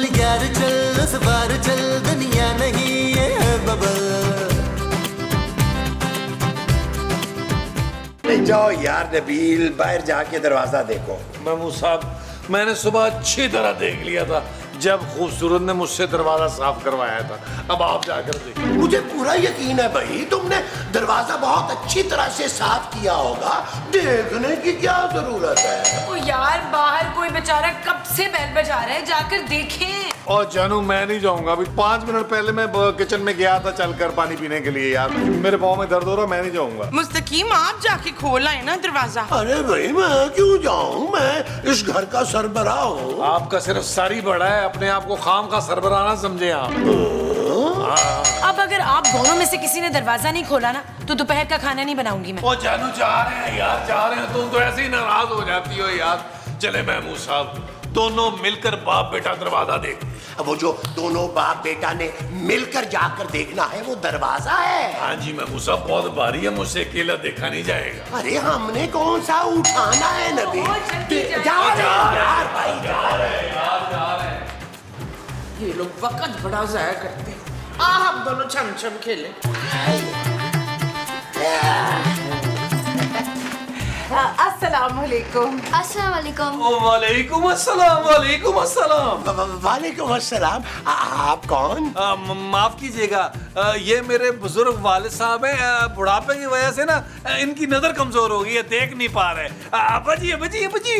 चल यार चल उस बार चल दुनिया नहीं ये है बबल। जाओ यार नबील, बाहर जाके दरवाजा देखो। महमूद साहब, मैंने सुबह अच्छी तरह देख लिया था जब खूबसूरत ने मुझसे दरवाजा साफ करवाया था। अब आप जाकर देखिए। मुझे पूरा यकीन है भाई, तुमने दरवाजा बहुत अच्छी तरह से साफ किया होगा, देखने की क्या जरूरत है। ओ यार, बाहर कोई बेचारा कब से बेल बजा रहा है, जाकर देखें। और जानू, मैं नहीं जाऊंगा। अभी 5 मिनट पहले मैं किचन में गया था चलकर पानी पीने के लिए। यार मेरे पाँव में दर्द हो रहा, मैं नहीं जाऊंगा। मुस्तकीम, आप जाके खोल आए ना दरवाजा। अरे भाई मैं क्यों जाऊं, मैं इस घर का सरबराह हूँ। आपका सिर्फ सर ही बड़ा है, अपने आप को खाम का सरबराह ना समझे आप। अब अगर आप दोनों में से किसी ने दरवाजा नहीं खोला ना तो दोपहर का खाना नहीं बनाऊंगी मैं। ओ जानू, जा रहे हैं यार, जा रहे हैं। तुम तो ऐसे ही नाराज हो जाती हो यार। चले महमूद साहब, दोनों मिलकर बाप बेटा दरवाजा देख। अब वो जो दोनों बाप बेटा ने मिलकर जाकर देखना है वो दरवाजा है। हाँ जी महमूद साहब, बहुत भारी है, मुझसे अकेला देखा नहीं जाएगा। अरे हमने कौन सा उठाना है नबी। जा रहे हैं यार भाई, जा रहे हैं। ये लोग वक्त बड़ा जाया करते हैं। हम दोनों छम छम खेलें। अस्सलाम वालेकुम। अस्सलाम वालेकुम। वालेकुम अस्सलाम, वालेकुम अस्सलाम। वालेकुम अस्सलाम। आप कौन? माफ कीजिएगा, ये मेरे बुजुर्ग वालिद साहब हैं। बुढ़ापे की वजह से ना इनकी नजर कमजोर हो गई है, देख नहीं पा रहे। अब्बाजी अब्बाजी अब्बाजी,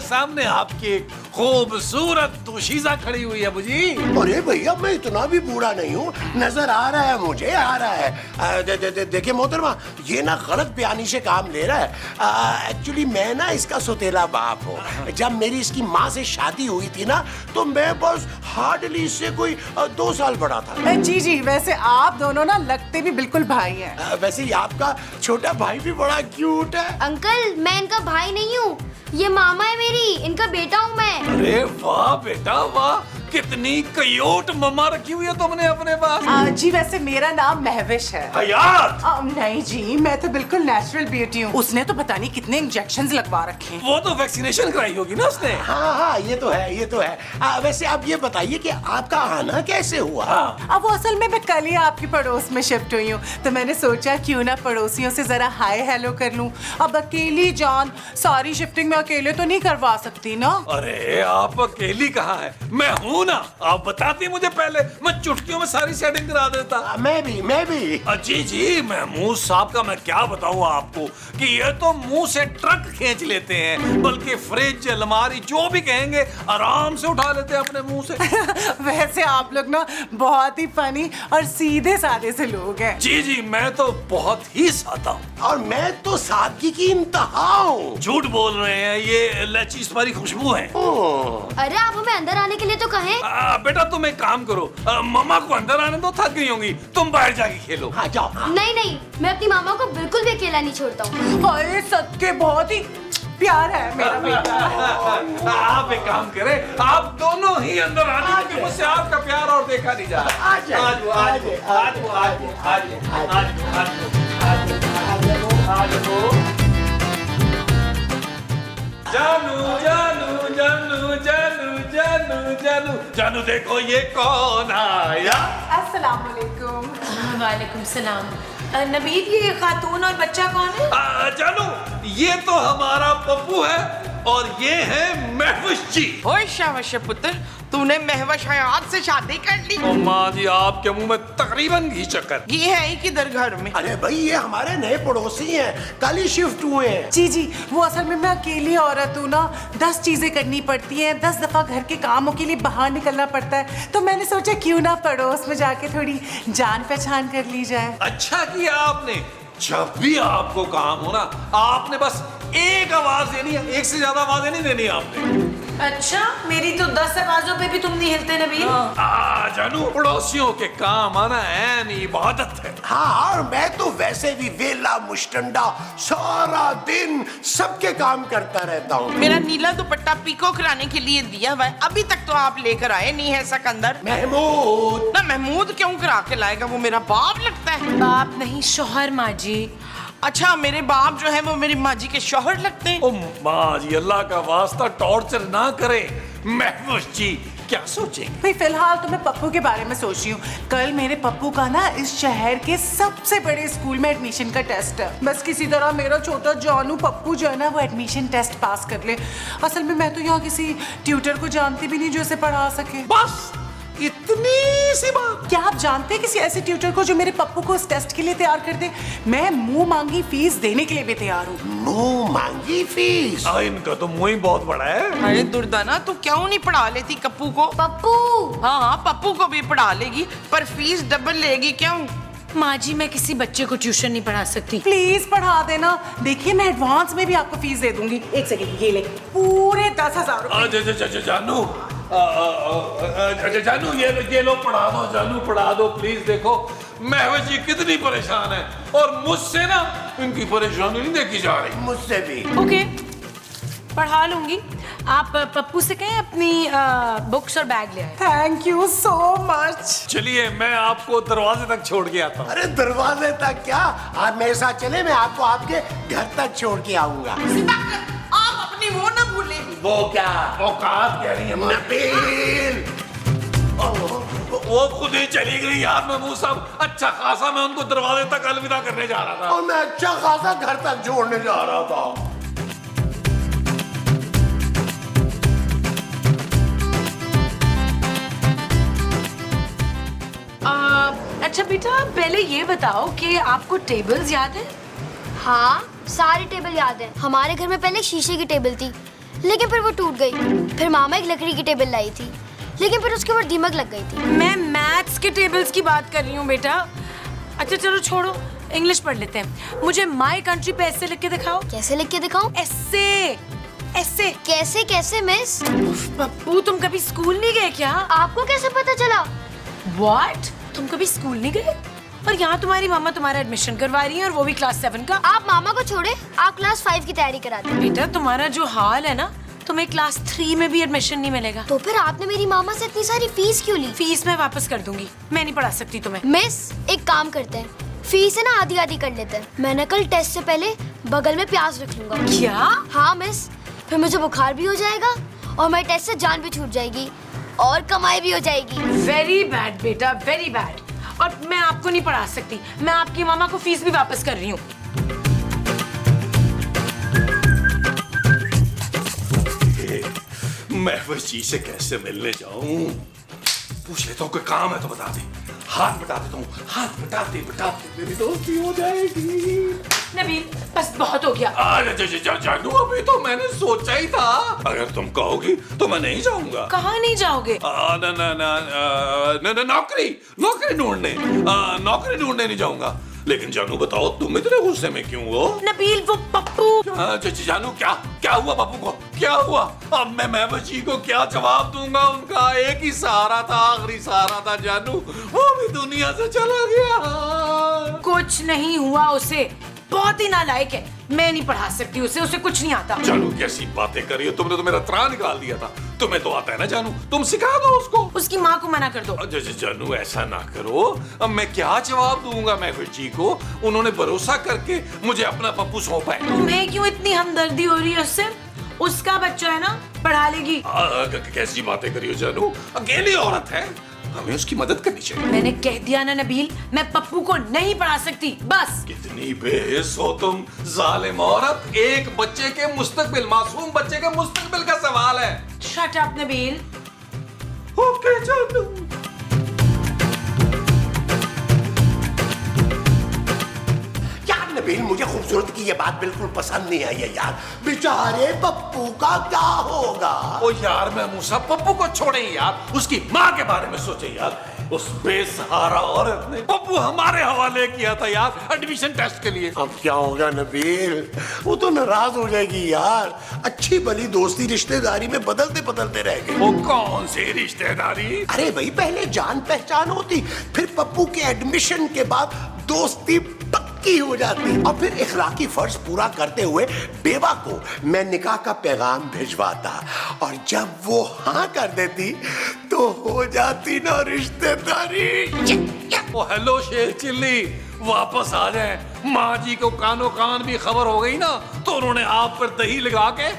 सामने आपकी एक खूबसूरत दोशीज़ा खड़ी हुई है अब्बाजी। अरे भैया, मैं इतना भी बूढ़ा नहीं हूँ, नजर आ रहा है मुझे, आ रहा है। देखिए मोहतरमा, ये ना गलत बयानी से काम ले रहा है। एक्चुअली मैं ना इसका सौतेला बाप हूँ। जब मेरी इसकी माँ से शादी हुई थी ना तो मैं बस हार्डली इससे कोई 2 साल बड़ा था। जी जी, वैसे आप दोनों ना लगते भी बिल्कुल भाई हैं। वैसे ही आपका छोटा भाई भी बड़ा क्यूट है। अंकल, मैं इनका भाई नहीं हूँ, ये मामा है मेरी, इनका बेटा हूँ मैं। अरे वाह बेटा वाह, कितनी क्यूट मम्मा रखी हुई है तुमने अपने पास। जी वैसे मेरा नाम महविश है। हयात? नहीं जी, मैं तो बिल्कुल नेचुरल ब्यूटी हूँ। उसने तो पता नहीं कितने इंजेक्शंस लगवा रखे हैं। वो तो वैक्सीनेशन कराई होगी ना उसने। हाँ हाँ, ये तो है, ये तो है। वैसे आप ये बताइए कि आपका आना कैसे हुआ? अब वो असल में मैं कल ही आपकी पड़ोस में शिफ्ट हुई हूँ, तो मैंने सोचा क्यों ना पड़ोसियों से जरा हाय हेलो कर लूँ। अब अकेली जान सारी शिफ्टिंग में अकेले तो नहीं करवा सकती ना। अरे आप अकेली कहाँ है, मैं हूँ ना। आप बताती मुझे पहले, मैं चुटकियों में सारी सेटिंग करा देता। मैं भी। जी जी, महमूद साहब का मैं क्या बताऊँ आपको कि ये तो मुंह से ट्रक खींच लेते हैं, बल्कि फ्रिज अलमारी जो भी कहेंगे आराम से उठा लेते हैं अपने मुंह से। वैसे आप लोग ना बहुत ही फनी और सीधे साधे से लोग हैं। जी जी, मैं तो बहुत ही सादा हूँ। और मैं तो सादगी की इंतहा हूँ। झूठ बोल रहे हैं, ये इलायची इस पर खुशबू है। अरे आप हमें अंदर आने के लिए तो कहें। बेटा तुम एक काम करो, मम्मा को अंदर आने दो, थक गई होंगी, तुम बाहर जाके खेलो। हाँ जाओ। नहीं नहीं, मैं अपनी मामा को बिल्कुल भी अकेला नहीं छोड़ता हूँ। अरे सच्चे बहुत ही प्यार है मेरा बेटा। आप एक काम करें, आप दोनों ही अंदर आ जाइए, क्योंकि मुझसे आपका प्यार और देखा नहीं जा रहा। आ जानू जानू जानू जानू जानू जानू जानू, देखो ये कौन आया। अस्सलाम वालेकुम। वालेकुम सलाम। नबील, ये खातून और बच्चा कौन है? जानू, ये तो हमारा पप्पू है और ये है महविश जी। ओए शाबाश पुत्र, तूने महविश हयात से शादी कर ली। माँ जी, आपके मुंह में तकरीबन घी चक्कर। ये है ही किधर घर में? अरे भाई, ये हमारे नए पड़ोसी हैं, कल ही शिफ्ट हुए हैं। जी जी, वो असल में मैं अकेली औरत हूँ ना, 10 चीजें करनी पड़ती हैं, 10 दफा घर के कामों के लिए बाहर निकलना पड़ता है, तो मैंने सोचा क्यों ना पड़ोस में जाके थोड़ी जान पहचान कर ली जाए। अच्छा किया आपने। जब भी आपको काम हो ना, आपने बस एक आवाज देनी है, एक से ज्यादा आवाजें नहीं देनी आपने। अच्छा, मेरी तो 10 आवाजों पे भी तुम नहीं हिलते नबील। जानू, पड़ोसियों के काम आना ऐन इबादत है। हाँ, और मैं तो वैसे भी वेला मुश्तंडा सारा दिन सबके काम करता रहता हूँ। मेरा नीला दुपट्टा पीको कराने के लिए दिया हुआ है, अभी तक तो आप लेकर आए नहीं है सिकंदर। महमूद ना महमूद क्यों करा के लाएगा, वो मेरा बाप लगता है। बाप नहीं, शौहर माँ जी। अच्छा, मेरे बाप जो है वो मेरी माँ जी के शौहर लगते हैं। ओ माँ जी, अल्लाह का वास्ता टॉर्चर ना करे। महविश जी, क्या सोचेंगे? भाई फिलहाल तो मैं पप्पू के बारे में सोच रही हूँ। कल मेरे पप्पू का ना इस शहर के सबसे बड़े स्कूल में एडमिशन का टेस्ट है। बस किसी तरह मेरा छोटा जानू पप्पू जो है ना वो एडमिशन टेस्ट पास कर ले। असल में मैं तो यहाँ किसी ट्यूटर को जानती भी नहीं जो इसे पढ़ा सके। बस इतनी सी बात। क्या आप जानते हैं किसी ऐसे ट्यूटर को जो मेरे पप्पू को इस टेस्ट के लिए तैयार कर दे? मैं मुंह मांगी फीस देने के लिए भी तैयार हूँ। मुंह मांगी फीस? इनका तो मुंह ही बहुत बड़ा है। अरे दुर्दाना, तू क्यों नहीं पढ़ा लेती कप्पू को? पप्पू हाँ हाँ, पप्पू को भी पढ़ा लेगी, पर फीस डबल लेगी क्यों? माँ जी, मैं किसी बच्चे को ट्यूशन नहीं पढ़ा सकती। प्लीज पढ़ा देना। देखिए मैं एडवांस में भी आपको फीस दे दूंगी। एक सेकंड, ये ले पूरे 10,000 रुपए। जानू जानू ये लो पढ़ा दो, जानू पढ़ा दो प्लीज। देखो महवज जी कितनी परेशान है और मुझसे ना इनकी परेशानी नहीं देखी जा रही। मुझसे भी। ओके, पढ़ा लूंगी। आप पप्पू से कहें अपनी बुक्स और बैग ले आए। Thank you so much. चलिए मैं आपको दरवाजे तक छोड़ के आता हूँ। अरे दरवाजे तक क्या, आप मेरे साथ चले, मैं आपको आपके घर तक छोड़ के आऊंगा। आप अपनी वो ना भूलें। वो क्या? औकात कह रही है नबील, वो खुद ही चली गई यार। महमूद साहब अच्छा खासा मैं उनको दरवाजे तक अलविदा करने जा रहा था। और मैं अच्छा खासा घर तक छोड़ने जा रहा था। अच्छा बेटा, पहले ये बताओ कि आपको टेबल्स याद है? हाँ, सारी टेबल याद है। हमारे घर में पहले शीशे की टेबल थी, लेकिन फिर वो टूट गई। फिर मामा एक लकड़ी की टेबल लाई थी, लेकिन फिर उसके ऊपर दीमक लग गई थी। मैं मैथ्स के टेबल्स की बात कर रही हूँ बेटा। अच्छा चलो छोड़ो, इंग्लिश पढ़ लेते हैं। मुझे माई कंट्री पे ऐसे लिख के दिखाओ। कैसे लिख के दिखाऊं? ऐसे ऐसे। कैसे कैसे मिस? पप्पू, तुम कभी स्कूल नहीं गए क्या? आपको कैसे पता चला? व्हाट? तुम कभी स्कूल नहीं गए? और यहाँ तुम्हारी मामा तुम्हारा एडमिशन करवा रही है, और वो भी क्लास 7 का। आप मामा को छोड़े, आप क्लास 5 की तैयारी करा दे। बेटा तुम्हारा जो हाल है ना, तुम्हें क्लास 3 में भी एडमिशन नहीं मिलेगा। तो फिर आपने मेरी मामा से इतनी सारी फीस क्यों ली? फीस मैं वापस कर दूंगी, मैं नहीं पढ़ा सकती तुम्हें। मिस, एक काम करते हैं, फीस है ना आधी आधी कर लेते हैं। मैं ना कल टेस्ट से पहले बगल में प्याज रख लूंगा। क्या? हाँ मिस, फिर मुझे बुखार भी हो जाएगा और मेरे टेस्ट से जान भी छूट जाएगी और कमाई भी हो जाएगी। वेरी बैड बेटा, वेरी बैड। और मैं आपको नहीं पढ़ा सकती, मैं आपकी मामा को फीस भी वापस कर रही हूँ। महवज जी से कैसे मिलने जाऊं? पूछ लेता हूँ, कोई काम है तो बता दे। हाथ बटा देता हूँ, हाथ बटाते बटाते मेरी दोस्ती हो जाएगी। नबील, बस बहुत हो गया। जानू, अभी तो मैंने सोचा ही था। अगर तुम कहोगी तो मैं नहीं जाऊंगा। कहाँ नहीं जाओगे? नौकरी ढूंढने नहीं जाऊंगा। लेकिन जानू बताओ, तुम इतने गुस्से में क्यों हो? नबील, वो पप्पू। जानू, क्या हुआ पप्पू को? क्या हुआ? अब मैं महबूब जी को क्या जवाब दूंगा? उनका एक ही सहारा था, आखिरी सहारा था जानू, वो भी दुनिया से चला गया। कुछ नहीं हुआ उसे, बहुत ही नालायक है। मैं नहीं पढ़ा सकती उसे कुछ नहीं आता। जानू कैसी बातें कर रही हो? तुमने तो मेरा त्राण निकाल दिया था। तुम्हें तो आता है ना जानू, तुम सिखा दो उसको। उसकी माँ को मना कर दो। जानू ऐसा ना करो। अब मैं क्या जवाब दूंगा महफिल जी को? उन्होंने भरोसा करके मुझे अपना पप्पू सौंपा है। तुम्हें क्यों इतनी हमदर्दी हो रही है उससे? उसका बच्चा है ना, पढ़ा लेगी। कैसी बातें करी हो जानू? अकेली औरत है, हमें उसकी मदद करनी चाहिए। मैंने कह दिया ना नबील, मैं पप्पू को नहीं पढ़ा सकती, बस। कितनी बेहिस हो तुम, जालिम औरत। एक बच्चे के मुस्तकबिल, मासूम बच्चे के मुस्तकबिल का सवाल है। Shut up Nabeel. ओके जानू। यार नबील, मुझे खूबसूरत की ये बात बिल्कुल पसंद नहीं आई है यार। बेचारे पप्पू का क्या होगा? ओ यार मैं मूसा, पप्पू को छोड़े यार, उसकी माँ के बारे में सोचे यार। उस बेसहारा औरत ने पप्पू हमारे हवाले किया था यार एडमिशन टेस्ट के लिए। अब क्या होगा नबील? वो तो नाराज हो जाएगी यार। अच्छी भली दोस्ती रिश्तेदारी में बदलते बदलते रह गए। वो कौन सी रिश्तेदारी? अरे भाई, पहले जान पहचान होती, फिर पप्पू के एडमिशन के बाद दोस्ती पक्की हो जाती, और फिर इखलाकी फर्ज पूरा करते हुए बेवा को मैं निकाह का पैगाम भिजवाता, और जब वो हाँ कर देती तो हो जाती ना रिश्तेदारी। ओ हेलो शेर चिल्ली, वापस आ जाए। माँ जी को कानो कान भी खबर हो गई ना, तो उन्होंने आप पर दही लगा के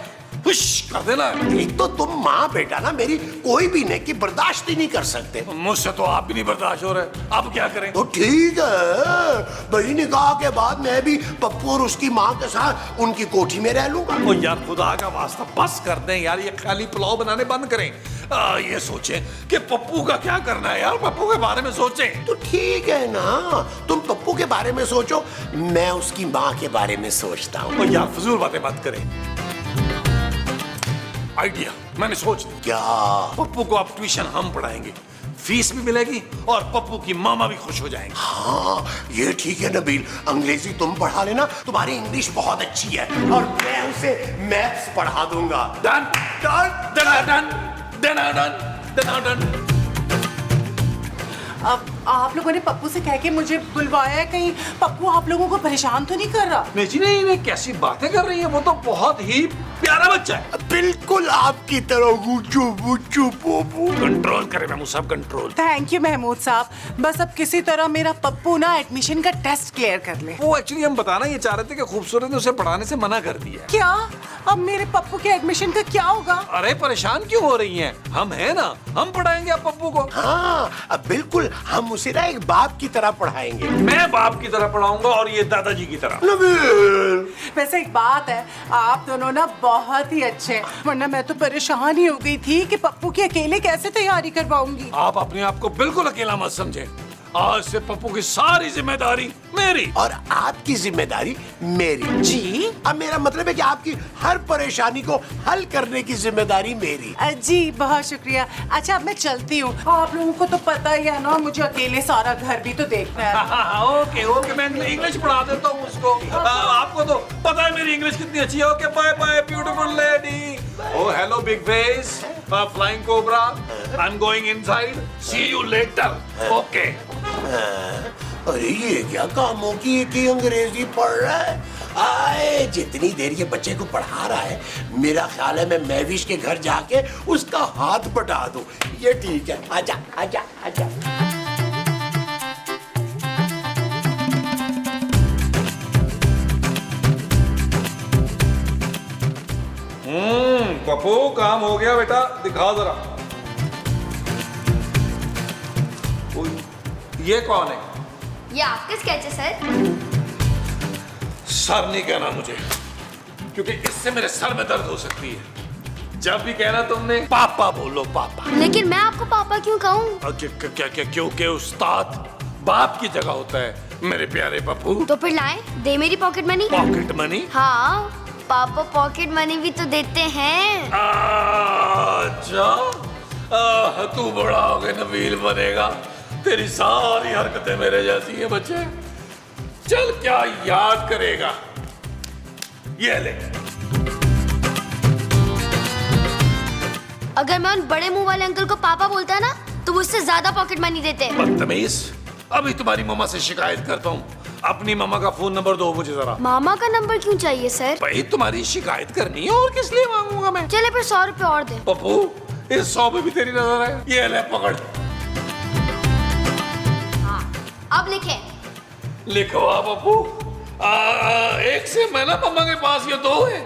हुश कर देना। एक तो तुम माँ बेटा ना मेरी कोई भी नेकी बर्दाश्त ही नहीं कर सकते। मुझसे तो आप भी नहीं बर्दाश्त हो रहे, अब क्या करें? तो ठीक है भाई, निकाह के बाद मैं भी पप्पू और उसकी माँ के साथ उनकी कोठी में रह लूंगा। ओ यार खुदा का वास्ता बस कर दें यार, ये खाली पुलाव बनाने बंद करें। ये सोचें कि पप्पू का क्या करना है यार, पप्पू के बारे में सोचें। तो ठीक है ना, तुम पप्पू के बारे में सोचो, मैं उसकी माँ के बारे में सोचता हूँ। ओ यार फजूल बातें मत करें। आइडिया मैंने सोच लिया। क्या? पप्पू को अब ट्यूशन हम पढ़ाएंगे, फीस भी मिलेगी और पप्पू की मामा भी खुश हो जाएंगे। हाँ ये ठीक है नबील, अंग्रेजी तुम पढ़ा लेना, तुम्हारी इंग्लिश बहुत अच्छी है, और मैं उसे मैथ्स पढ़ा दूंगा। Done done done done done done done done. अब आप लोगों ने पप्पू से कह के मुझे बुलवाया है, कहीं पप्पू आप लोगों को परेशान तो नहीं कर रहा? नहीं जी नहीं, नहीं कैसी बातें कर रही है, वो तो बहुत ही प्यारा बच्चा है। बिल्कुल आपकी तरह गुच्चू बुच्चू पोपू। कंट्रोल करें महमूद साहब, कंट्रोल। थैंक यू महमूद साहब, बस अब किसी तरह मेरा पप्पू ना एडमिशन का टेस्ट क्लियर कर ले। वो एक्चुअली हम बताना ये चाह रहे थे कि खूबसूरत ने उसे पढ़ाने से मना कर दिया है। क्या? अब मेरे पप्पू के एडमिशन का क्या होगा? अरे परेशान क्यों हो रही हैं? हम हैं ना, हम पढ़ाएंगे आप पप्पू को। हाँ अब बिल्कुल, हम उसे ना एक बाप की तरह पढ़ाएंगे। मैं बाप की तरह पढ़ाऊंगा और ये दादाजी की तरह। नबील वैसे एक बात है, आप दोनों ना बहुत ही अच्छे हैं, वरना मैं तो परेशान ही हो गई थी कि पप्पू की अकेले कैसे तैयारी करवाऊंगी। आप अपने आप को बिल्कुल अकेला मत समझें, आज से पप्पू की सारी जिम्मेदारी मेरी। और आपकी जिम्मेदारी मेरी। जी? अब मेरा मतलब है कि आपकी हर परेशानी को हल करने की जिम्मेदारी मेरी। जी बहुत शुक्रिया। अच्छा अब मैं चलती हूँ, आप लोगों को तो पता ही है ना, मुझे अकेले सारा घर भी तो देखना है। ओके ओके, मैं इंग्लिश पढ़ा देता हूँ उसको। आपको तो पता है मेरी इंग्लिश कितनी अच्छी है। Okay bye bye beautiful lady. Oh hello big face, flying cobra, I am going inside, see you later. Okay. अरे ये क्या कामों की अंग्रेजी पढ़ रहा है? आए जितनी देर ये बच्चे को पढ़ा रहा है, मेरा ख्याल है मैं महविश के घर जाके उसका हाथ बटा दूं। ये ठीक है, आजा आजा आजा। पप्पू काम हो गया बेटा, दिखाओ जरा। ये कौन है? ये आपके स्केच है सर। सर नहीं कहना मुझे, क्योंकि इससे मेरे सर में दर्द हो सकती है। जब भी कहना तुमने पापा बोलो, पापा। लेकिन मैं आपको पापा क्यों कहूँ? क्या क्योंकि उस्ताद बाप की जगह होता है मेरे प्यारे पप्पू। तो फिर लाए, दे मेरी पॉकेट मनी। Pocket money? हाँ पापा पॉकेट मनी भी तो देते हैं। अच्छा तू बड़ा हो गया नबील बनेगा, तेरी सारी हरकतें मेरे जैसी हैं बच्चे। चल क्या याद करेगा, ये ले। अगर मैं उन बड़े मुंह वाले अंकल को पापा बोलता ना, तो वो उससे ज्यादा पॉकेट मनी देते। बदतमीज, अभी तुम्हारी मम्मा से शिकायत करता हूँ। अपनी मामा का फोन नंबर दो मुझे जरा। मामा का नंबर क्यों चाहिए सर? भाई तुम्हारी शिकायत करनी है, और किस लिए मांगूंगा मैं। चले फिर 100 रुपए और दे। पप्पू इस 100 पे भी तेरी नजर है, ये ले पकड़। हाँ अब लिखे। लिखवा पप्पू। एक से मैं ना मम्मा के पास, ये 2 है।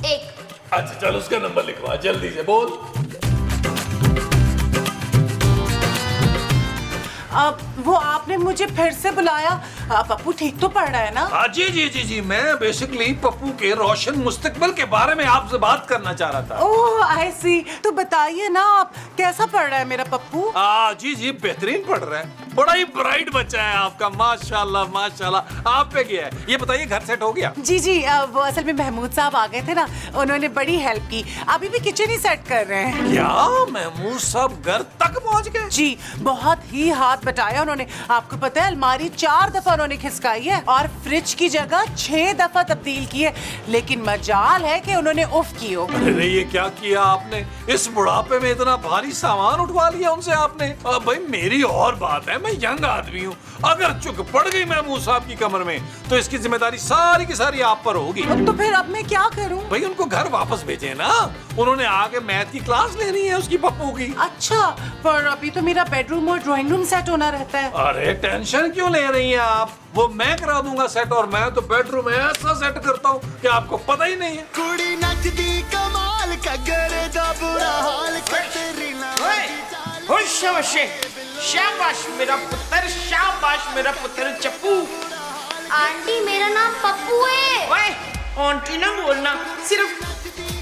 एक। अच्छा चल उसका नंबर लिखवा जल्दी से, बोल। अब वो आपने मुझे फिर से बुलाया। पप्पू ठीक तो पढ़ रहा है ना? जी जी जी जी, मैं बेसिकली पप्पू के रोशन मुस्तकबिल के बारे में आपसे बात करना चाह रहा था। ओह आई सी, तो बताइए ना आप कैसा पढ़ रहा है मेरा पप्पू? जी जी बेहतरीन पढ़ रहा है, बड़ा ही ब्राइट बच्चा है आपका, माशाल्लाह माशाल्लाह। आप पे क्या है ये बताइए, घर सेट हो गया? जी जी, वो असल में महमूद साहब आ गए थे ना, उन्होंने बड़ी हेल्प की, अभी भी किचन ही सेट कर रहे हैं। क्या महमूद साहब घर तक पहुंच गए? जी बहुत ही हाथ बटाया उन्होंने। आपको पता है अलमारी 4 दफा उन्होंने खिसकाई है और फ्रिज की जगह 6 दफा तब्दील की है, लेकिन मजाल है कि उन्होंने उफ की हो। अरे ये क्या किया आपने, इस बुढ़ापे में इतना भारी सामान उठवा लिया उनसे आपने। भाई मेरी और बात है, मैं यंग आदमी हूँ, अगर चुक पड़ गई महमूद साहब की कमर में तो इसकी जिम्मेदारी सारी की सारी आप पर होगी। तो फिर अब मैं क्या करूं? भाई उनको घर वापस भेजे ना, उन्होंने आके मैथ की क्लास लेनी है उसकी पप्पू की। अच्छा, पर अभी तो मेरा बेडरूम और ड्राइंग रूम सेट होना रहता है। अरे टेंशन क्यों ले रही हैं आप, वो मैं करा दूंगा सेट, और मैं तो बेडरूम ऐसा सेट करता हूँ कि आपको पता ही नहीं है। कुड़ी नचदी कमाल कगरे दा बुरा हाल कतरीना शाबाश मेरा पुत्र, शाबाश मेरा पुत्र चप्पू। आंटी मेरा नाम पप्पू है। ओए आंटी ना बोलना, सिर्फ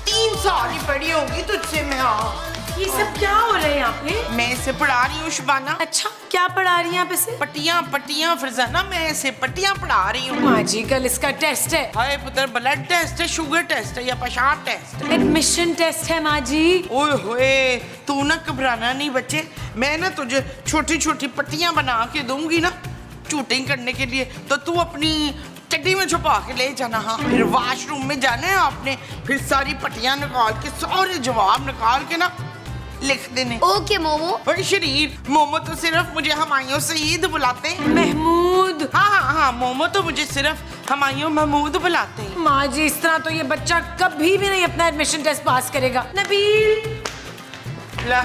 3 साल ही बड़ी होगी तुझसे मैं। हाँ, ये सब क्या हो रहा है यहाँ पे? मैं इसे पढ़ा रही हूँ शबाना। अच्छा, क्या पढ़ा रही हैं आप इसे? पट्टियाँ फरजाना, मैं इसे पट्टियाँ पढ़ा रही हूँ। माँ जी, कल इसका टेस्ट है। हाय पुत्र, ब्लड टेस्ट है, शुगर टेस्ट है या पेशाब टेस्ट है? एडमिशन टेस्ट है माँ जी। ओए होए, तू ना घबराना नहीं बच्चे, मैं ना तुझे छोटी छोटी पट्टियाँ बना के दूंगी ना शूटिंग करने के लिए, तो तू अपनी चड्डी में छुपा के ले जाना। हाँ, फिर वॉशरूम में जाना है आपने, फिर सारी पट्टियाँ निकाल के सारे जवाब निकाल के ना लिख देने। ओके मोमो। और शरीर, मोमो तो सिर्फ मुझे हमायूं सईद बुलाते हैं। महमूद। हाँ, मोमो तो मुझे सिर्फ हमायूं महमूद बुलाते हैं। माँ जी, इस तरह तो ये बच्चा कभी भी नहीं अपना एडमिशन टेस्ट पास करेगा। नबील, ला।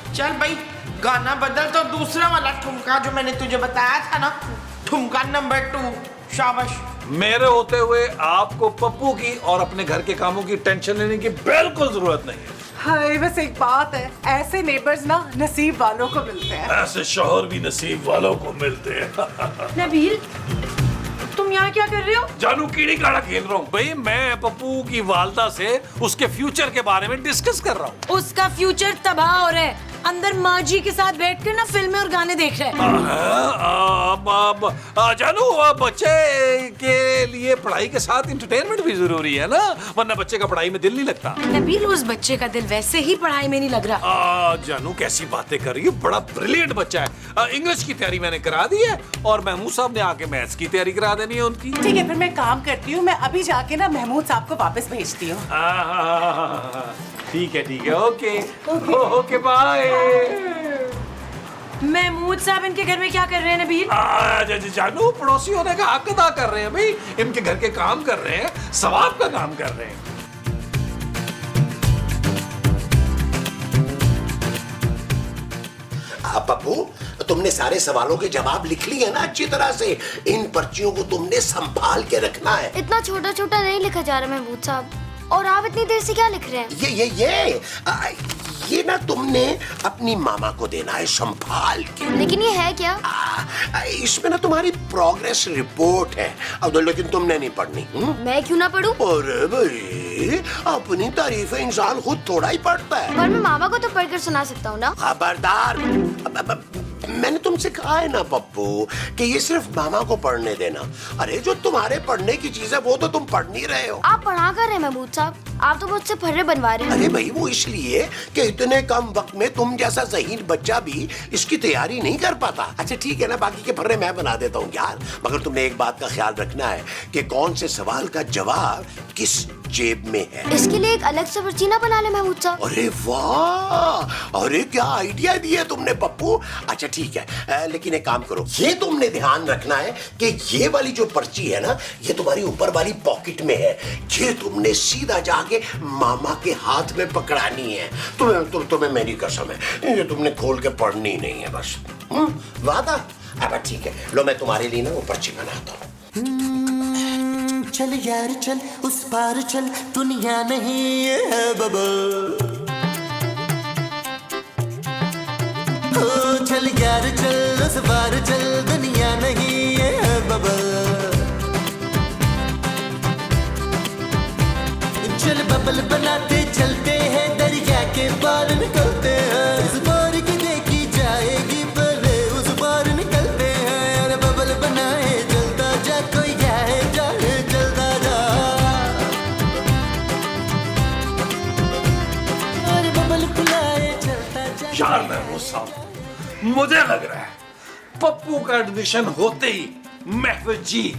चल भाई, गाना बदल तो दूसरा वाला ठुमका जो मैंने तुझे बताया था ना, ठुमका नंबर 2। शाबाश। मेरे होते हुए आपको पप्पू की और अपने घर के कामों की टेंशन लेने की बिल्कुल जरूरत नहीं है। हाय, बस एक बात है, ऐसे नेबर्स ना नसीब वालों को मिलते हैं। ऐसे शौहर भी नसीब वालों को मिलते हैं। नबील, तुम यहाँ क्या कर रहे हो? जानू कीड़ी काड़ा खेल रहा हूँ भाई। मैं पप्पू की वालदा से उसके फ्यूचर के बारे में डिस्कस कर रहा हूँ। उसका फ्यूचर तबाह हो रहा है। अंदर माँ जी के साथ बैठ कर ना फिल्में और गाने देख रहे हैं। जानू, बच्चे के लिए पढ़ाई के साथ इंटरटेनमेंट भी जरूरी है ना, वरना बच्चे का पढ़ाई में दिल नहीं लगता। नबील, उस बच्चे का दिल वैसे ही पढ़ाई में नहीं लग रहा। जानू कैसी बातें कर रही है, बड़ा ब्रिलियंट बच्चा है। इंग्लिश की तैयारी मैंने करा दी है और महमूद साहब ने आके मैथ्स की तैयारी करा देनी है उनकी। ठीक है, फिर मैं काम करती हूँ, मैं अभी जाके ना महमूद साहब को वापस भेजती हूँ। ठीक है, ओके बाय। महमूद साहब इनके घर में क्या कर रहे हैं नबील? जानू, पड़ोसी होने का हक अदा कर रहे हैं भाई, इनके घर के काम कर रहे हैं, सवाब का काम कर रहे हैं। पप्पू, तुमने सारे सवालों के जवाब लिख लिए ना अच्छी तरह से? इन पर्चियों को तुमने संभाल के रखना है। इतना छोटा छोटा नहीं लिखा जा रहा महमूद साहब, और आप इतनी देर से क्या लिख रहे हैं? ये ना तुमने अपनी मामा को देना है संभाल के। लेकिन ये है क्या? इसमें ना तुम्हारी प्रोग्रेस रिपोर्ट है। अब लेकिन तुमने नहीं पढ़नी। मैं क्यों ना पढ़ूं? अरे भाई, अपनी तारीफें इंसान खुद थोड़ा ही पढ़ता है। पर मैं मामा को तो पढ़कर सुना सकता हूँ ना। खबरदार, मैंने तुमसे कहा है ना पप्पू कि ये सिर्फ मामा को पढ़ने देना। अरे जो तुम्हारे पढ़ने की चीज है वो तो तुम पढ़ नहीं रहे हो। आप पढ़ा कर रहे हैं महमूद साहब, आप तो मुझसे फर्रे बनवा रहे हैं। अरे भाई, वो इसलिए कि इतने कम वक्त में तुम जैसा ज़हीन बच्चा भी इसकी तैयारी नहीं कर पाता। अच्छा ठीक है ना, बाकी के फर्रे मैं बना देता हूँ यार, मगर तुमने एक बात का ख्याल रखना है कि कौन से सवाल का जवाब किस जेब में है। इसके लिए एक अलग से पर्ची ना बना ले महमूद साहब। अरे वाह, अरे क्या आइडिया दिया तुमने पप्पू। अच्छा ठीक है, लेकिन एक काम करो, ये तुमने ध्यान रखना है कि ये वाली जो पर्ची है ना, ये तुम्हारी ऊपर वाली पॉकेट में है। ये तुमने सीधा जाके मामा के हाथ में पकड़ानी है। तुम्हें मेरी कसम है, ये तुमने खोल के पढ़नी नहीं है बस। वादा? अब ठीक है, लो मैं तुम्हारे लिए ना वो पर्ची बनाता हूँ। चल यार चल, उस पार चल, दुनिया नहीं है बबल। ओ चल यार चल, उस पार चल, दुनिया नहीं है बबल। चल बबल बनाते चलते हैं, दरिया के पार निकलते हैं। इस पार की देखी जाएगी, पहले उस पार निकलते हैं। अरे बबल बनाए चलता जा, कोई जाए जाए चलता जा। अरे बबल बुलाए चलता जा। यार महमूद साहब, मुझे लग रहा है पप्पू का एडमिशन होते ही महफिज जी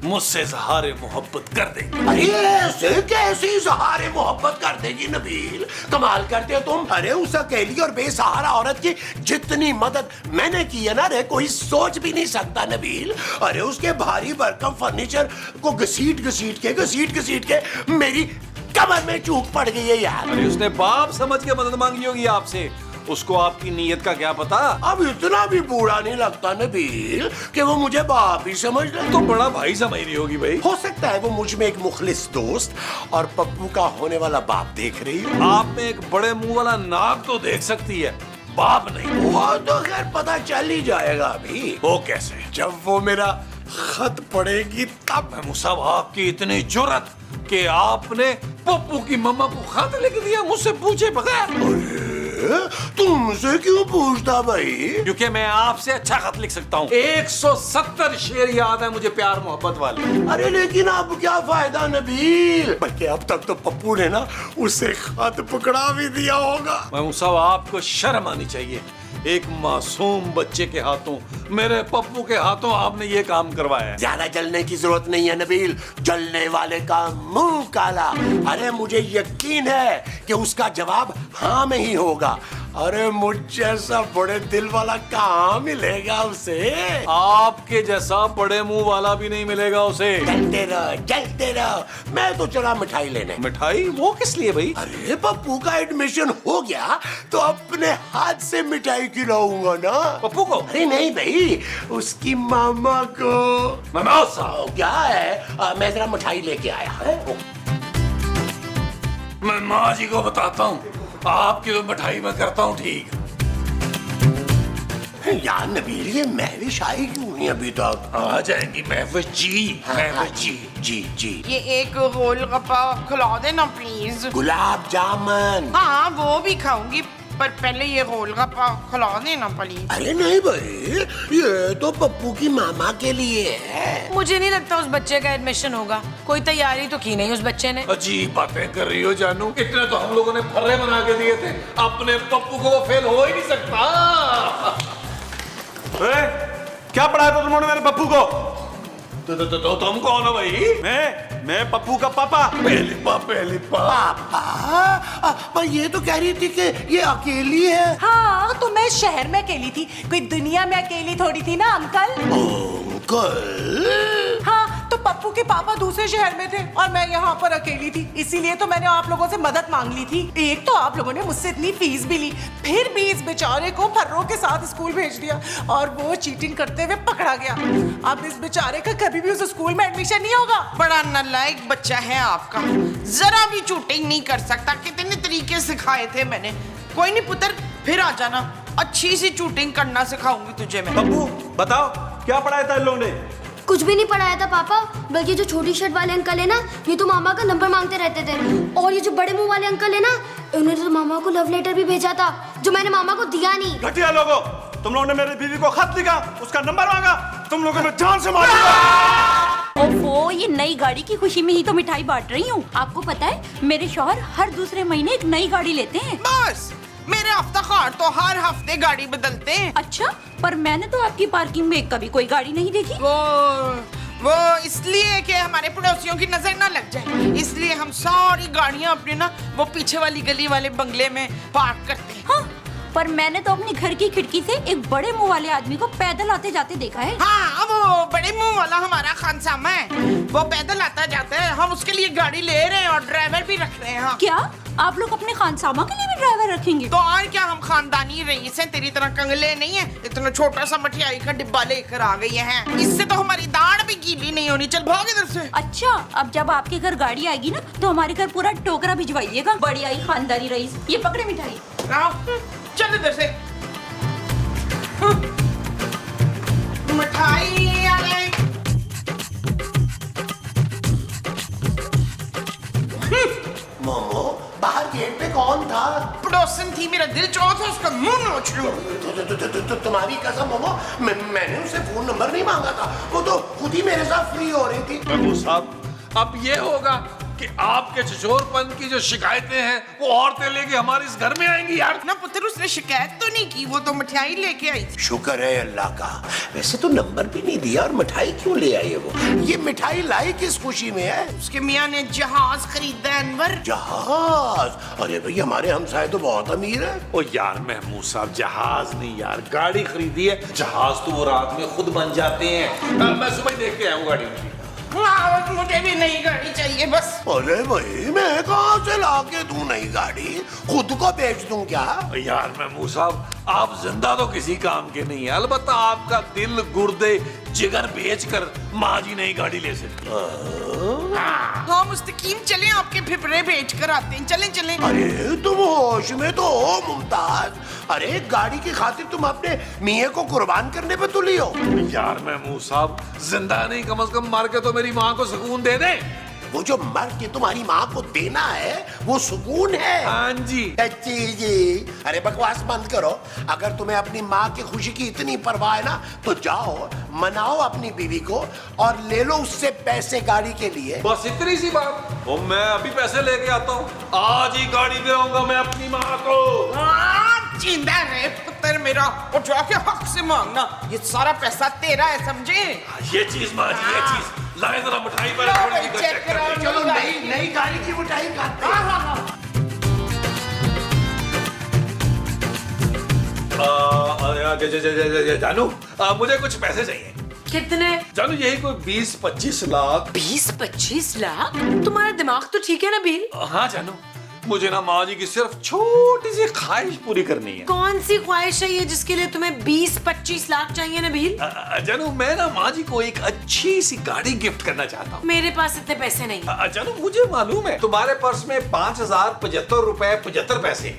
मुझसे इज़हारे मोहब्बत कर देंगे। अरे ऐसे कैसे इज़हारे मोहब्बत कर देगी नबील, कमाल करते हो तुम। अरे उस अकेली और बेसहारा औरत की जितनी मदद मैंने की है ना, रे कोई सोच भी नहीं सकता नबील। अरे उसके भारी भरकम फर्नीचर को घसीट घसीट के मेरी कमर में चूक पड़ गई है यार। अरे उसने बाप समझ के मदद मांगी होगी आपसे, उसको आपकी नीयत का क्या पता। अब इतना भी बूढ़ा नहीं लगता नबील कि वो मुझे बाप ही समझ ले। तो बड़ा भाई समझ रही होगी भाई। हो सकता है वो मुझ में एक मुखलिस दोस्त और पप्पू का होने वाला बाप देख रही हो। आप में एक बड़े मुंह वाला नाक तो देख सकती है, बाप नहीं। वो तो खैर पता चल ही जाएगा अभी। वो कैसे? जब वो मेरा खत पढ़ेगी तब। महमूद साहब, आपकी इतनी जुर्रत कि आपने पप्पू की मम्मा को खत लिख दिया मुझसे पूछे बगैर। तुमसे क्यों पूछता भाई? क्योंकि मैं आपसे अच्छा खत लिख सकता हूँ। 170 शेर याद है मुझे प्यार मोहब्बत वाले। अरे लेकिन अब क्या फायदा नबील, बल्कि अब तक तो पप्पू ने ना उसे खत पकड़ा भी दिया होगा। महमूद साहब, आपको शर्म आनी चाहिए। एक मासूम बच्चे के हाथों, मेरे पप्पू के हाथों आपने ये काम करवाया है। ज्यादा जलने की जरूरत नहीं है नबील, जलने वाले का मुंह काला। अरे मुझे यकीन है कि उसका जवाब हाँ में ही होगा। अरे मुझ जैसा बड़े दिल वाला कहाँ मिलेगा उसे? आपके जैसा बड़े मुंह वाला भी नहीं मिलेगा उसे। चलते रहो। मैं तो चला मिठाई लेने। मिठाई? वो किस लिए भाई? अरे पप्पू का एडमिशन हो गया तो अपने हाथ से मिठाई खिलाऊंगा ना। पप्पू को? अरे नहीं भाई, उसकी मामा को। महमूद साहब, क्या है? मैं जरा मिठाई लेके आया है। मैं माँ जी को बताता हूँ, आपकी तो मिठाई में करता हूँ ठीक। यार नबील, ये महविश आई क्यों नहीं अभी तक? आ जाएंगी महविश जी। महविश जी। जी जी। ये एक गोलगप्पा खिला देना प्लीज। गुलाब जामुन। हाँ वो भी खाऊंगी, पर पहले ये गोलगप्पा खिला देना प्लीज। अरे नहीं भाई, ये तो पप्पू की मामा के लिए है। मुझे नहीं लगता उस बच्चे का एडमिशन होगा, कोई तैयारी तो की नहीं उस बच्चे ने। अजीब बातें कर रही हो जानू, इतने तो हम लोगों ने फर्रे बना के दिए थे, अपने पप्पू को वो फेल हो ही नहीं सकता। क्या पढ़ाया था तुमने मेरे पप्पू को? तो तुम कौन हो भाई? मैं पप्पू का पापा। पहली पापा, पर ये तो कह रही थी कि ये अकेली है। हाँ, तो मैं शहर में अकेली थी, कोई दुनिया में अकेली थोड़ी थी ना अंकल। अंकल? हाँ, तो पप्पू के पापा दूसरे शहर में थे और मैं यहाँ पर अकेली थी, इसीलिए तो मैंने आप लोगों से मदद मांग ली थी। एक तो आप लोगों ने मुझसे इतनी फीस भी ली, फिर भी इस बेचारे को फर्रों के साथ स्कूल भेज दिया और वो चीटिंग करते हुए पकड़ा गया। अब इस बेचारे का कभी भी उस स्कूल में एडमिशन नहीं होगा। बड़ा नालायक बच्चा है आपका, जरा भी चूटिंग नहीं कर सकता। कितने तरीके सिखाए थे मैंने। कोई नहीं पुत्र, फिर आ जाना, अच्छी सी चूटिंग करना सिखाऊंगी तुझे मैं। पप्पू बताओ, क्या पढ़ाया था इन लोगों ने? कुछ भी नहीं पढ़ाया था पापा, बल्कि जो छोटी शर्ट वाले अंकल है ना, ये तो मामा का नंबर मांगते रहते थे। और ये जो बड़े मुंह वाले अंकल है ना, उन्होंने तो मामा को लव लेटर भी भेजा था, जो मैंने मामा को दिया नहीं। घटिया लोगों, तुम लोगों ने मेरी बीवी को खत लिखा, उसका नंबर मांगा, तुम लोगों ने जान से मारा। ओफो, ये नई गाड़ी की खुशी में ही तो मिठाई बांट रही हूँ। आपको पता है मेरे शौहर हर दूसरे महीने एक नई गाड़ी लेते हैं। बस मेरे हफ्ताखार तो हर हफ्ते गाड़ी बदलते हैं। अच्छा, पर मैंने तो आपकी पार्किंग में कभी कोई गाड़ी नहीं देखी। वो इसलिए कि हमारे पड़ोसियों की नजर ना लग जाए, इसलिए हम सारी गाड़ियां अपने ना वो पीछे वाली गली वाले बंगले में पार्क करते हैं। हाँ, पर मैंने तो अपने घर की खिड़की से एक बड़े मुंह वाले आदमी को पैदल आते जाते देखा है। हाँ, वो बड़े मुंह वाला हमारा खानसामा है, वो पैदल आता जाता है। हम उसके लिए गाड़ी ले रहे हैं और ड्राइवर भी रख रहे हैं। हाँ। क्या आप लोग अपने खानसामा के लिए भी ड्राइवर रखेंगे? तो और क्या, हम खानदानी रईस हैं, तेरी तरह कंगले नहीं है। इतना छोटा सा मठियाई का डिब्बा लेकर आ गई है, इससे तो हमारी दाढ़ भी गीली नहीं होनी। चल भाग इधर से। अच्छा, अब जब आपके घर गाड़ी आएगी ना, तो हमारे घर पूरा टोकरा भिजवाइएगा। बड़ी आई खानदानी रईस, ये पकड़े मिठाई। आओ, चल इधर से। मिठाई आ गई। मोमो, बाहर गेट पे कौन था? पड़ोसन थी, मेरा दिल चाहता था उसका मुंह नोच लूं। तुम्हारी कसम मोमो, मैंने उससे फोन नंबर नहीं मांगा था, वो तो खुद ही मेरे साथ फ्री हो रही थी। महमूद साहब, अब ये होगा कि आपके छिछोरपन की जो शिकायतें हैं वो औरतें लेके हमारे इस घर में आएंगी यार। ना पुत्र, उसने शिकायत तो नहीं की, वो तो मिठाई लेके आई थी। शुक्र है अल्लाह का। वैसे तो नंबर भी नहीं दिया और मिठाई क्यों ले आई है वो? ये मिठाई लाई किस खुशी में है? उसके मियाँ ने जहाज खरीदा है अनवर। जहाज? अरे भाई, हमारे हमसाए तो बहुत अमीर है। ओ यार महमूद साहब, जहाज नहीं यार, गाड़ी खरीदी है। जहाज तो वो रात में खुद बन जाते हैं। मैं सुबह देख के आऊँ गाड़ी उनकी। हाँ, मुझे भी नई गाड़ी चाहिए बस। अरे भाई मैं कहाँ से लाके दूं नई गाड़ी, खुद को बेच दूं क्या? यार महमूद साहब, आप जिंदा तो किसी काम के नहीं है, अलबत्ता आपका दिल गुर्दे जिगर बेचकर माँ जी नई गाड़ी ले सकती है। हाँ मुस्तकीम चलें, आपके फिफड़े बेच कर आते हैं, चलें चलें। अरे तुम होश में तो हो मुमताज, अरे गाड़ी की खातिर तुम अपने मियाँ को कुर्बान करने पे तुली हो। यार महमूद साहब, जिंदा नहीं, कम से कम मार के तो मेरी माँ को सुकून दे दे। वो जो मर के तुम्हारी माँ को देना है वो सुकून है। हाँ जी। अच्छी जी, अरे बकवास बंद करो। अगर तुम्हें अपनी माँ की खुशी की इतनी परवाह है ना तो जाओ मनाओ अपनी बीवी को और ले लो उससे पैसे गाड़ी के लिए। बस इतनी सी बात। और मैं अभी पैसे लेके आता हूँ, आज ही गाड़ी दिलाऊंगा मैं अपनी माँ को। जिंदा रहे पुत्र मेरा, और जाके हक से मांगना, ये सारा पैसा तेरा है समझे। ये चीज माँ जी, ये चीज लाए जरा मिठाई पर लो थोड़ी भाई, सी चेक चेक कर कराओ। लीजिए। चलो नई गाड़ी की मिठाई खाते हैं। जानू, मुझे कुछ पैसे चाहिए। कितने? जानू यही कोई 20-25 लाख। 20-25 लाख? तुम्हारा दिमाग तो ठीक है नबील? हाँ जानू, मुझे ना माँ जी की सिर्फ छोटी सी ख्वाहिश पूरी करनी है। कौन सी ख्वाहिश है ये जिसके लिए तुम्हें 20-25 लाख चाहिए नबील? जानू मैं ना माँ जी को एक अच्छी सी गाड़ी गिफ्ट करना चाहता हूँ। मेरे पास इतने पैसे नहीं। जानू मुझे मालूम है तुम्हारे पर्स में 5,075 रुपए 75 पैसे।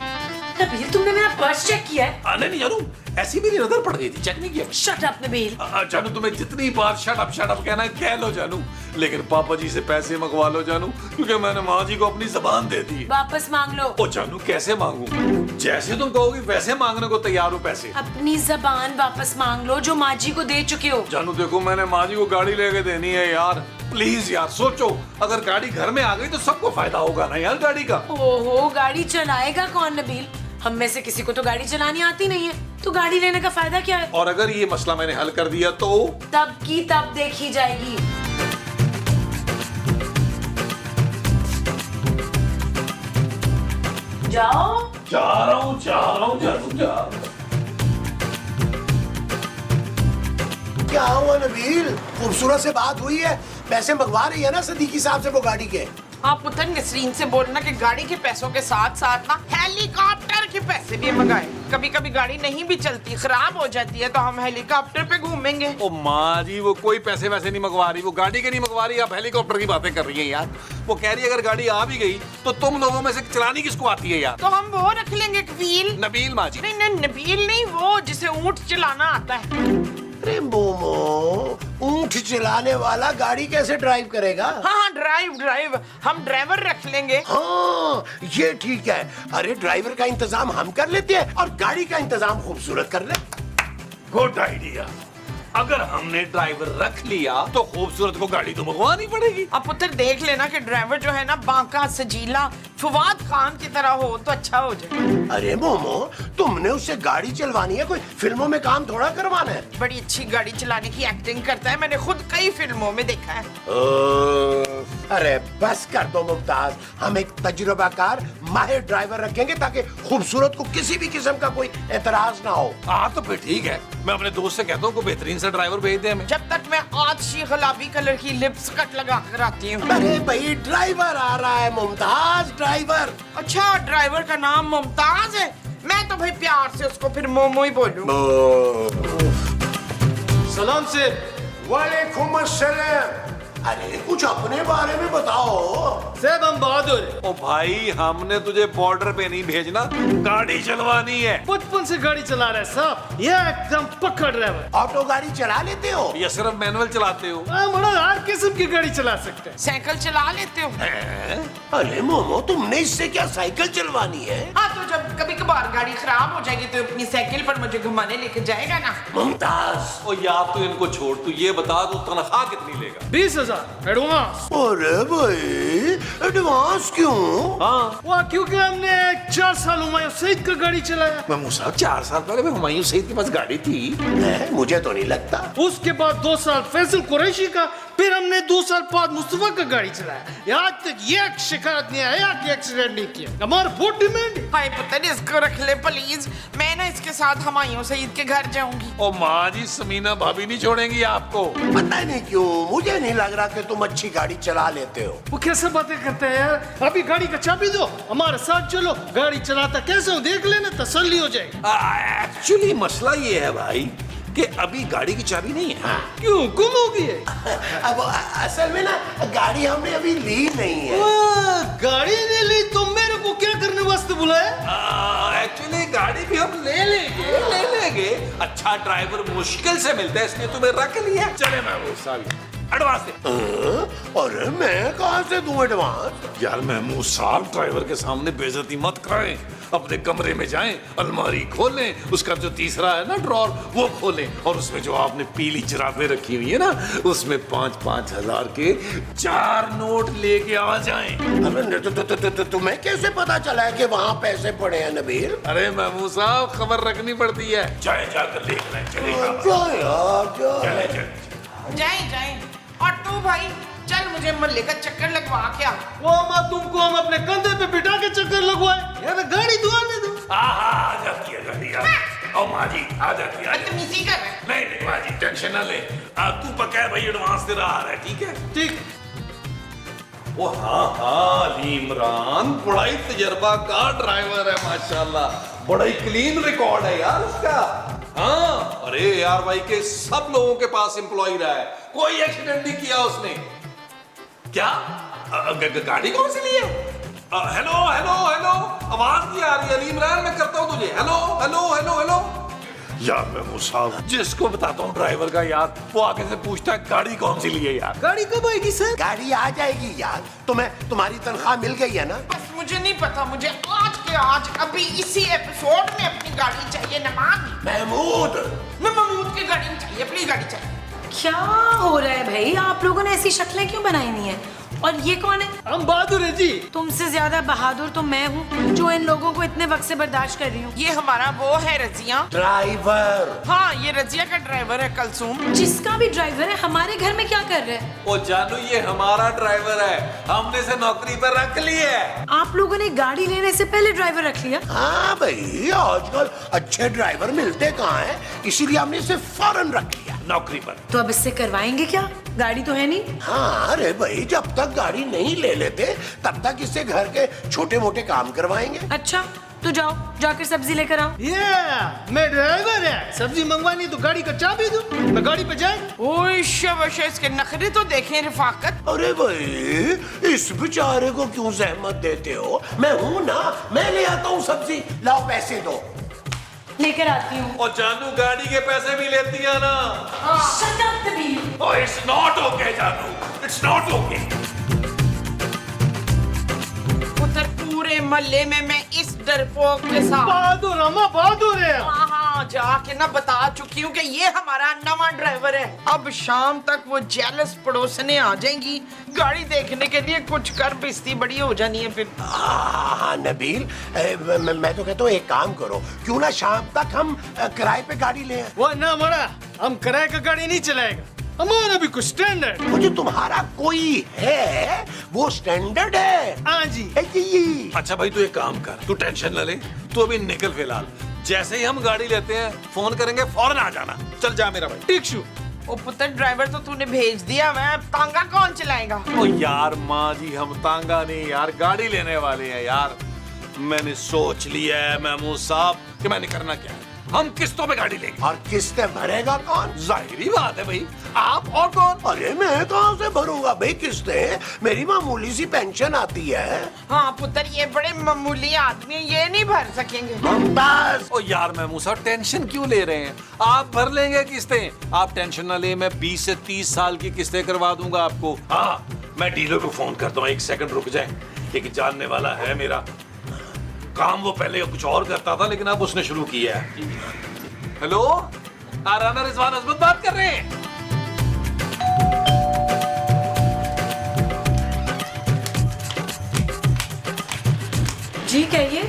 नबील तुमने मेरा पर्स चेक किया है? नहीं जानू, ऐसी मेरी नजर पड़ गई थी, चेक नहीं किया। Shut up Nabeel. जानू तुम्हें जितनी बार शट अप कहना है कह लो जानू, लेकिन पापा जी से पैसे मंगवा लो जानू, क्योंकि मैंने माँ जी को अपनी जबान दे दी। वापस मांग लो। ओ जानू कैसे मांगू? जैसे तुम कहोगी वैसे मांगने को तैयार हूँ पैसे। अपनी जबान वापस मांग लो जो माँ जी को दे चुके हो। जानू देखो, मैंने माँ जी को गाड़ी लेके देनी है यार, प्लीज यार सोचो, अगर गाड़ी घर में आ गई तो सबको फायदा होगा ना यार गाड़ी का। ओहो, गाड़ी चलाएगा कौन नबील? हम में से किसी को तो गाड़ी चलानी आती नहीं है, तो गाड़ी लेने का फायदा क्या है? और अगर ये मसला मैंने हल कर दिया तो तब की तब देखी जाएगी। जाओ। जा रहा हूँ जानू जा। क्या हुआ नबील, खूबसूरत से बात हुई है, पैसे मंगवा रही है ना सदीकी साहब से वो गाड़ी के? आप पुत्र नसरीन से बोलना कि गाड़ी के पैसों के साथ साथ ना हेलीकॉप्टर के पैसे भी मंगाए। कभी कभी गाड़ी नहीं भी चलती, खराब हो जाती है, तो हम हेलीकॉप्टर पे घूमेंगे। ओ माँ जी, वो कोई पैसे वैसे नहीं मंगवा रही, वो गाड़ी के नहीं मंगवा रही, आप हेलीकॉप्टर की बातें कर रही हैं यार। वो कह रही है अगर गाड़ी आ भी गई तो तुम लोगों में से चलानी किसको आती है यार? तो हम वो रख लेंगे कबील। नबील माँ जी। नहीं नबील नहीं, वो जिसे ऊंट चलाना आता है। अरे मोमो, ऊंट चलाने वाला गाड़ी कैसे ड्राइव करेगा? हाँ ड्राइव हम ड्राइवर रख लेंगे। हाँ ये ठीक है। अरे ड्राइवर का इंतजाम हम कर लेते हैं और गाड़ी का इंतजाम खूबसूरत कर ले। Good idea. अगर हमने ड्राइवर रख लिया तो खूबसूरत को गाड़ी तो मंगवानी पड़ेगी। अब पुत्र देख लेना कि ड्राइवर जो है ना बांका सजीला फवाद खान की तरह हो तो अच्छा हो जाए। अरे मोमो, तुमने उससे गाड़ी चलवानी है, कोई फिल्मों में काम थोड़ा करवाना है। बड़ी अच्छी गाड़ी चलाने की एक्टिंग करता है, मैंने खुद कई फिल्मों में देखा है। अरे बस कर दो मुमताज, हम एक तजुर्बाकार माहिर ड्राइवर रखेंगे ताकि खूबसूरत को किसी भी किस्म का कोई एतराज ना हो। हाँ तो फिर ठीक है, मैं अपने दोस्त से कहता हूँ को बेहतरीन सा ड्राइवर भेज दे हमें। जब तक मैं आज शी गुलाबी कलर की लिप्स कट लगा कर आती हूँ। अरे भाई ड्राइवर आ रहा है मुमताज, ड्राइवर। अच्छा ड्राइवर का नाम मुमताज है? मैं तो भाई प्यार से उसको फिर मोमो ही बोलूं। सलाम से। वालेकुम अस्सलाम। अरे कुछ अपने बारे में बताओ। सेब हम बहादुर। ओ भाई, हमने तुझे बॉर्डर पे नहीं भेजना, गाड़ी चलवानी है। बचपन से गाड़ी चला रहे साहब, ये एकदम पक्का ड्राइवर। ऑटो गाड़ी चला लेते हो? या सिर्फ मैनुअल चलाते हो? बड़ा हर किस्म की गाड़ी चला सकते हैं। साइकिल चला लेते हो? अरे मोमो, तुमने इससे क्या साइकिल चलवानी है? हाँ तो जब कभी कभार गाड़ी खराब हो जाएगी तो अपनी साइकिल पर मुझे घुमाने लेके जाएगा ना। मुमताज। ओ यार तू इनको छोड़, तू ये बता तू तनख्वाह कितनी लेगा? 20,000 एडवांस। अरे भाई एडवांस क्यों? हाँ वाह, क्योंकि हमने 4 साल हुमायूं सईद का गाड़ी चलाया। महमूद साहब, 4 साल पहले में हुमायूं सईद के पास गाड़ी थी। मुझे तो नहीं लगता। उसके बाद 2 साल फैसल कुरैशी का, फिर हमने 2 साल बाद मुस्तफा का गाड़ी चलाया, आज तक ये शिकायत नहीं आया कि एक्सीडेंट नहीं किया। हमारा बहुत डिमांड है। हाय पुत्र, इसको रख ले प्लीज, मैं ना इसके साथ हमायूं सईद के घर जाऊंगी। ओ माँ जी, समीना भाभी नहीं छोड़ेंगी आपको। पता नहीं क्यों मुझे नहीं लग रहा कि तुम अच्छी गाड़ी चला लेते हो। वो कैसे बातें करते हैं यार? अभी गाड़ी का चाबी दो, हमारे साथ चलो, गाड़ी चलाता कैसे हो देख लेना, तसल्ली हो जाएगी। एक्चुअली मसला ये है भाई कि अभी गाड़ी की चाबी नहीं है। क्यों, गुम हो गई है? अब असल में ना गाड़ी हमने अभी ली नहीं है। गाड़ी नहीं ली तो मेरे को क्या करने वास्ते बुलाया? एक्चुअली गाड़ी भी हम ले लेंगे। अच्छा ड्राइवर मुश्किल से मिलता है, इसलिए तुम्हें रख लिया। चले महमूद साहब, एडवांस दे। अरे मैं कहाँ से दूं एडवांस? यार महमूद साहब, ड्राइवर के सामने बेइज्जती मत कराएं। अपने कमरे में जाएं, अलमारी खोलें, उसका जो तीसरा है ना ड्रॉर, वो खोलें और उसमें जो आपने पीली जुराबें रखी हुई है ना, उसमें 5-5 हजार के 4 नोट लेके आ जाएं। अरे तुम्हें कैसे पता चला है कि वहाँ पैसे पड़े हैं नबील? अरे महमूद साहब, खबर रखनी पड़ती है। जाकर देख लें। चलेगा क्या यार, क्या? चले। जाए और तू भाई चल, मुझे मल्ले का चक्कर लगवा क्या। वो माँ, तुमको हम अपने कंधे पे बिठा के चक्कर लगवाए यार, गाड़ी धुआने दो। आ जाती है गाड़ी यार। ओ माँ जी, आ जाती है। बदतमीजी कर रहा है। नहीं माँ जी, टेंशन ना ले। तू पक्का है भाई, एडवांस दे रहा है, ठीक है? ठीक। ओ हाँ, अली इमरान बड़ा ही तजर्बा का ड्राइवर है माशाल्लाह, बड़ा ही क्लीन रिकॉर्ड है यार उसका। हाँ, अरे यार भाई के सब लोगों के पास एम्प्लॉय रहा है, कोई एक्सीडेंट नहीं किया उसने। क्या गाड़ी कौन सी ली है? हेलो हेलो हेलो, आवाज नहीं आ रही। अली इमरान, मैं करता हूँ तुझे। Hello hello hello hello. यार मैं साहब जिसको बताता हूँ ड्राइवर का यार, वो आगे से पूछता है गाड़ी कौन सी ली है यार। गाड़ी कब आएगी सर? गाड़ी आ जाएगी यार। तुम्हारी तनख्वाह मिल गई है ना? बस मुझे नहीं पता, मुझे आज के आज अभी इसी एपिसोड में अपनी गाड़ी चाहिए। नमान महमूद, मैं महमूद की गाड़ी चाहिए, अपनी गाड़ी चाहिए। क्या हो रहा है भाई? आप लोगों ने ऐसी शक्लें क्यों बनाई हुई हैं? और ये कौन है? हम बहादुर है जी। तुमसे ज्यादा बहादुर तो मैं हूँ, जो इन लोगों को इतने वक्त से बर्दाश्त कर रही हूँ। ये हमारा वो है रजिया ड्राइवर। हाँ, ये रजिया का ड्राइवर है कलसूम। जिसका भी ड्राइवर है, हमारे घर में क्या कर रहे हैं? ओ जानू, ये हमारा ड्राइवर है, हमने इसे नौकरी पर रख लिया है। आप लोगों ने गाड़ी लेने से पहले ड्राइवर रख लिया? हाँ भाई, आजकल अच्छे ड्राइवर मिलते कहाँ हैं, इसीलिए हमने इसे फौरन रख लिया नौकरी पर। तो अब इससे करवाएंगे क्या? गाड़ी तो है नहीं। हाँ, अरे भाई, जब तक गाड़ी नहीं ले लेते तब तक इससे घर के छोटे मोटे काम करवाएंगे। अच्छा, तो जाओ, जाकर सब्जी लेकर आओ। मैं ड्राइवर है, सब्जी मंगवानी तो गाड़ी का चाबी दो, मैं गाड़ी पे जाए। ओए शाबाश, इसके नखरे तो देखें रफाकत। अरे भाई, इस बेचारे को क्यों जहमत देते हो? मैं हूँ ना, मैं ले आता हूँ सब्जी। लाओ पैसे दो। लेकर आती हूँ। और जानू गाड़ी के पैसे भी लेती है ना। Shut up, Nabil। Oh, it's not okay, जानू, it's not okay। उधर पूरे मोहल्ले में मैं इस डरपोक के साथ बहादुर, अम्मा बहादुर है। हाँ, जाके ना बता चुकी हूँ कि ये हमारा नवा ड्राइवर है। अब शाम तक वो जेलस पड़ोसने आ जाएंगी गाड़ी देखने के लिए, कुछ कर बेइज्जती बड़ी हो जानी है फिर। हाँ नबील, मैं तो कहता हूँ एक काम करो, क्यों ना शाम तक हम किराए पे गाड़ी ले आएं? वो ना मरा, हम किराए का गाड़ी नहीं चलाएगा, हमारा भी कुछ स्टैंडर्ड। वो जो तुम्हारा कोई है वो स्टैंडर्ड है। हाँ जी। अच्छा भाई, तू एक काम कर, तू टेंशन न ले, तू अभी निकल फिलहाल। जैसे ही हम गाड़ी लेते हैं फोन करेंगे, फौरन आ जाना। चल जा मेरा भाई। ठीक शू। ओ पुत्र, ड्राइवर तो तूने भेज दिया, मैं तांगा कौन चलाएगा? ओ यार माँ जी, हम तांगा नहीं यार, गाड़ी लेने वाले हैं यार। मैंने सोच लिया है महमूद साहब कि मैंने करना क्या है, हम किस्तों पे गाड़ी लेंगे। और किस्तें भरेगा कौन? जाहिर ही बात है भाई, आप और कौन? अरे मैं कहाँ से भरूंगा भाई किस्तें? मेरी मामूली सी पेंशन आती है। हाँ पुत्र, ये बड़े मामूली आदमी हैं, ये नहीं भर सकेंगे। मुमताज, ओ यार महमूद साहब, टेंशन क्यों ले रहे हैं? आप भर लेंगे किस्तें, आप टेंशन ना ले, मैं 20 से 30 साल की किस्तें करवा दूंगा आपको। हाँ, मैं डीलर को फोन करता हूँ, 1 सेकंड रुक जाए। एक जानने वाला है मेरा, काम वो पहले कुछ और करता था लेकिन अब उसने शुरू किया है। हेलो, राना रिजवान अजमत बात कर रहे हैं। जी कहिए।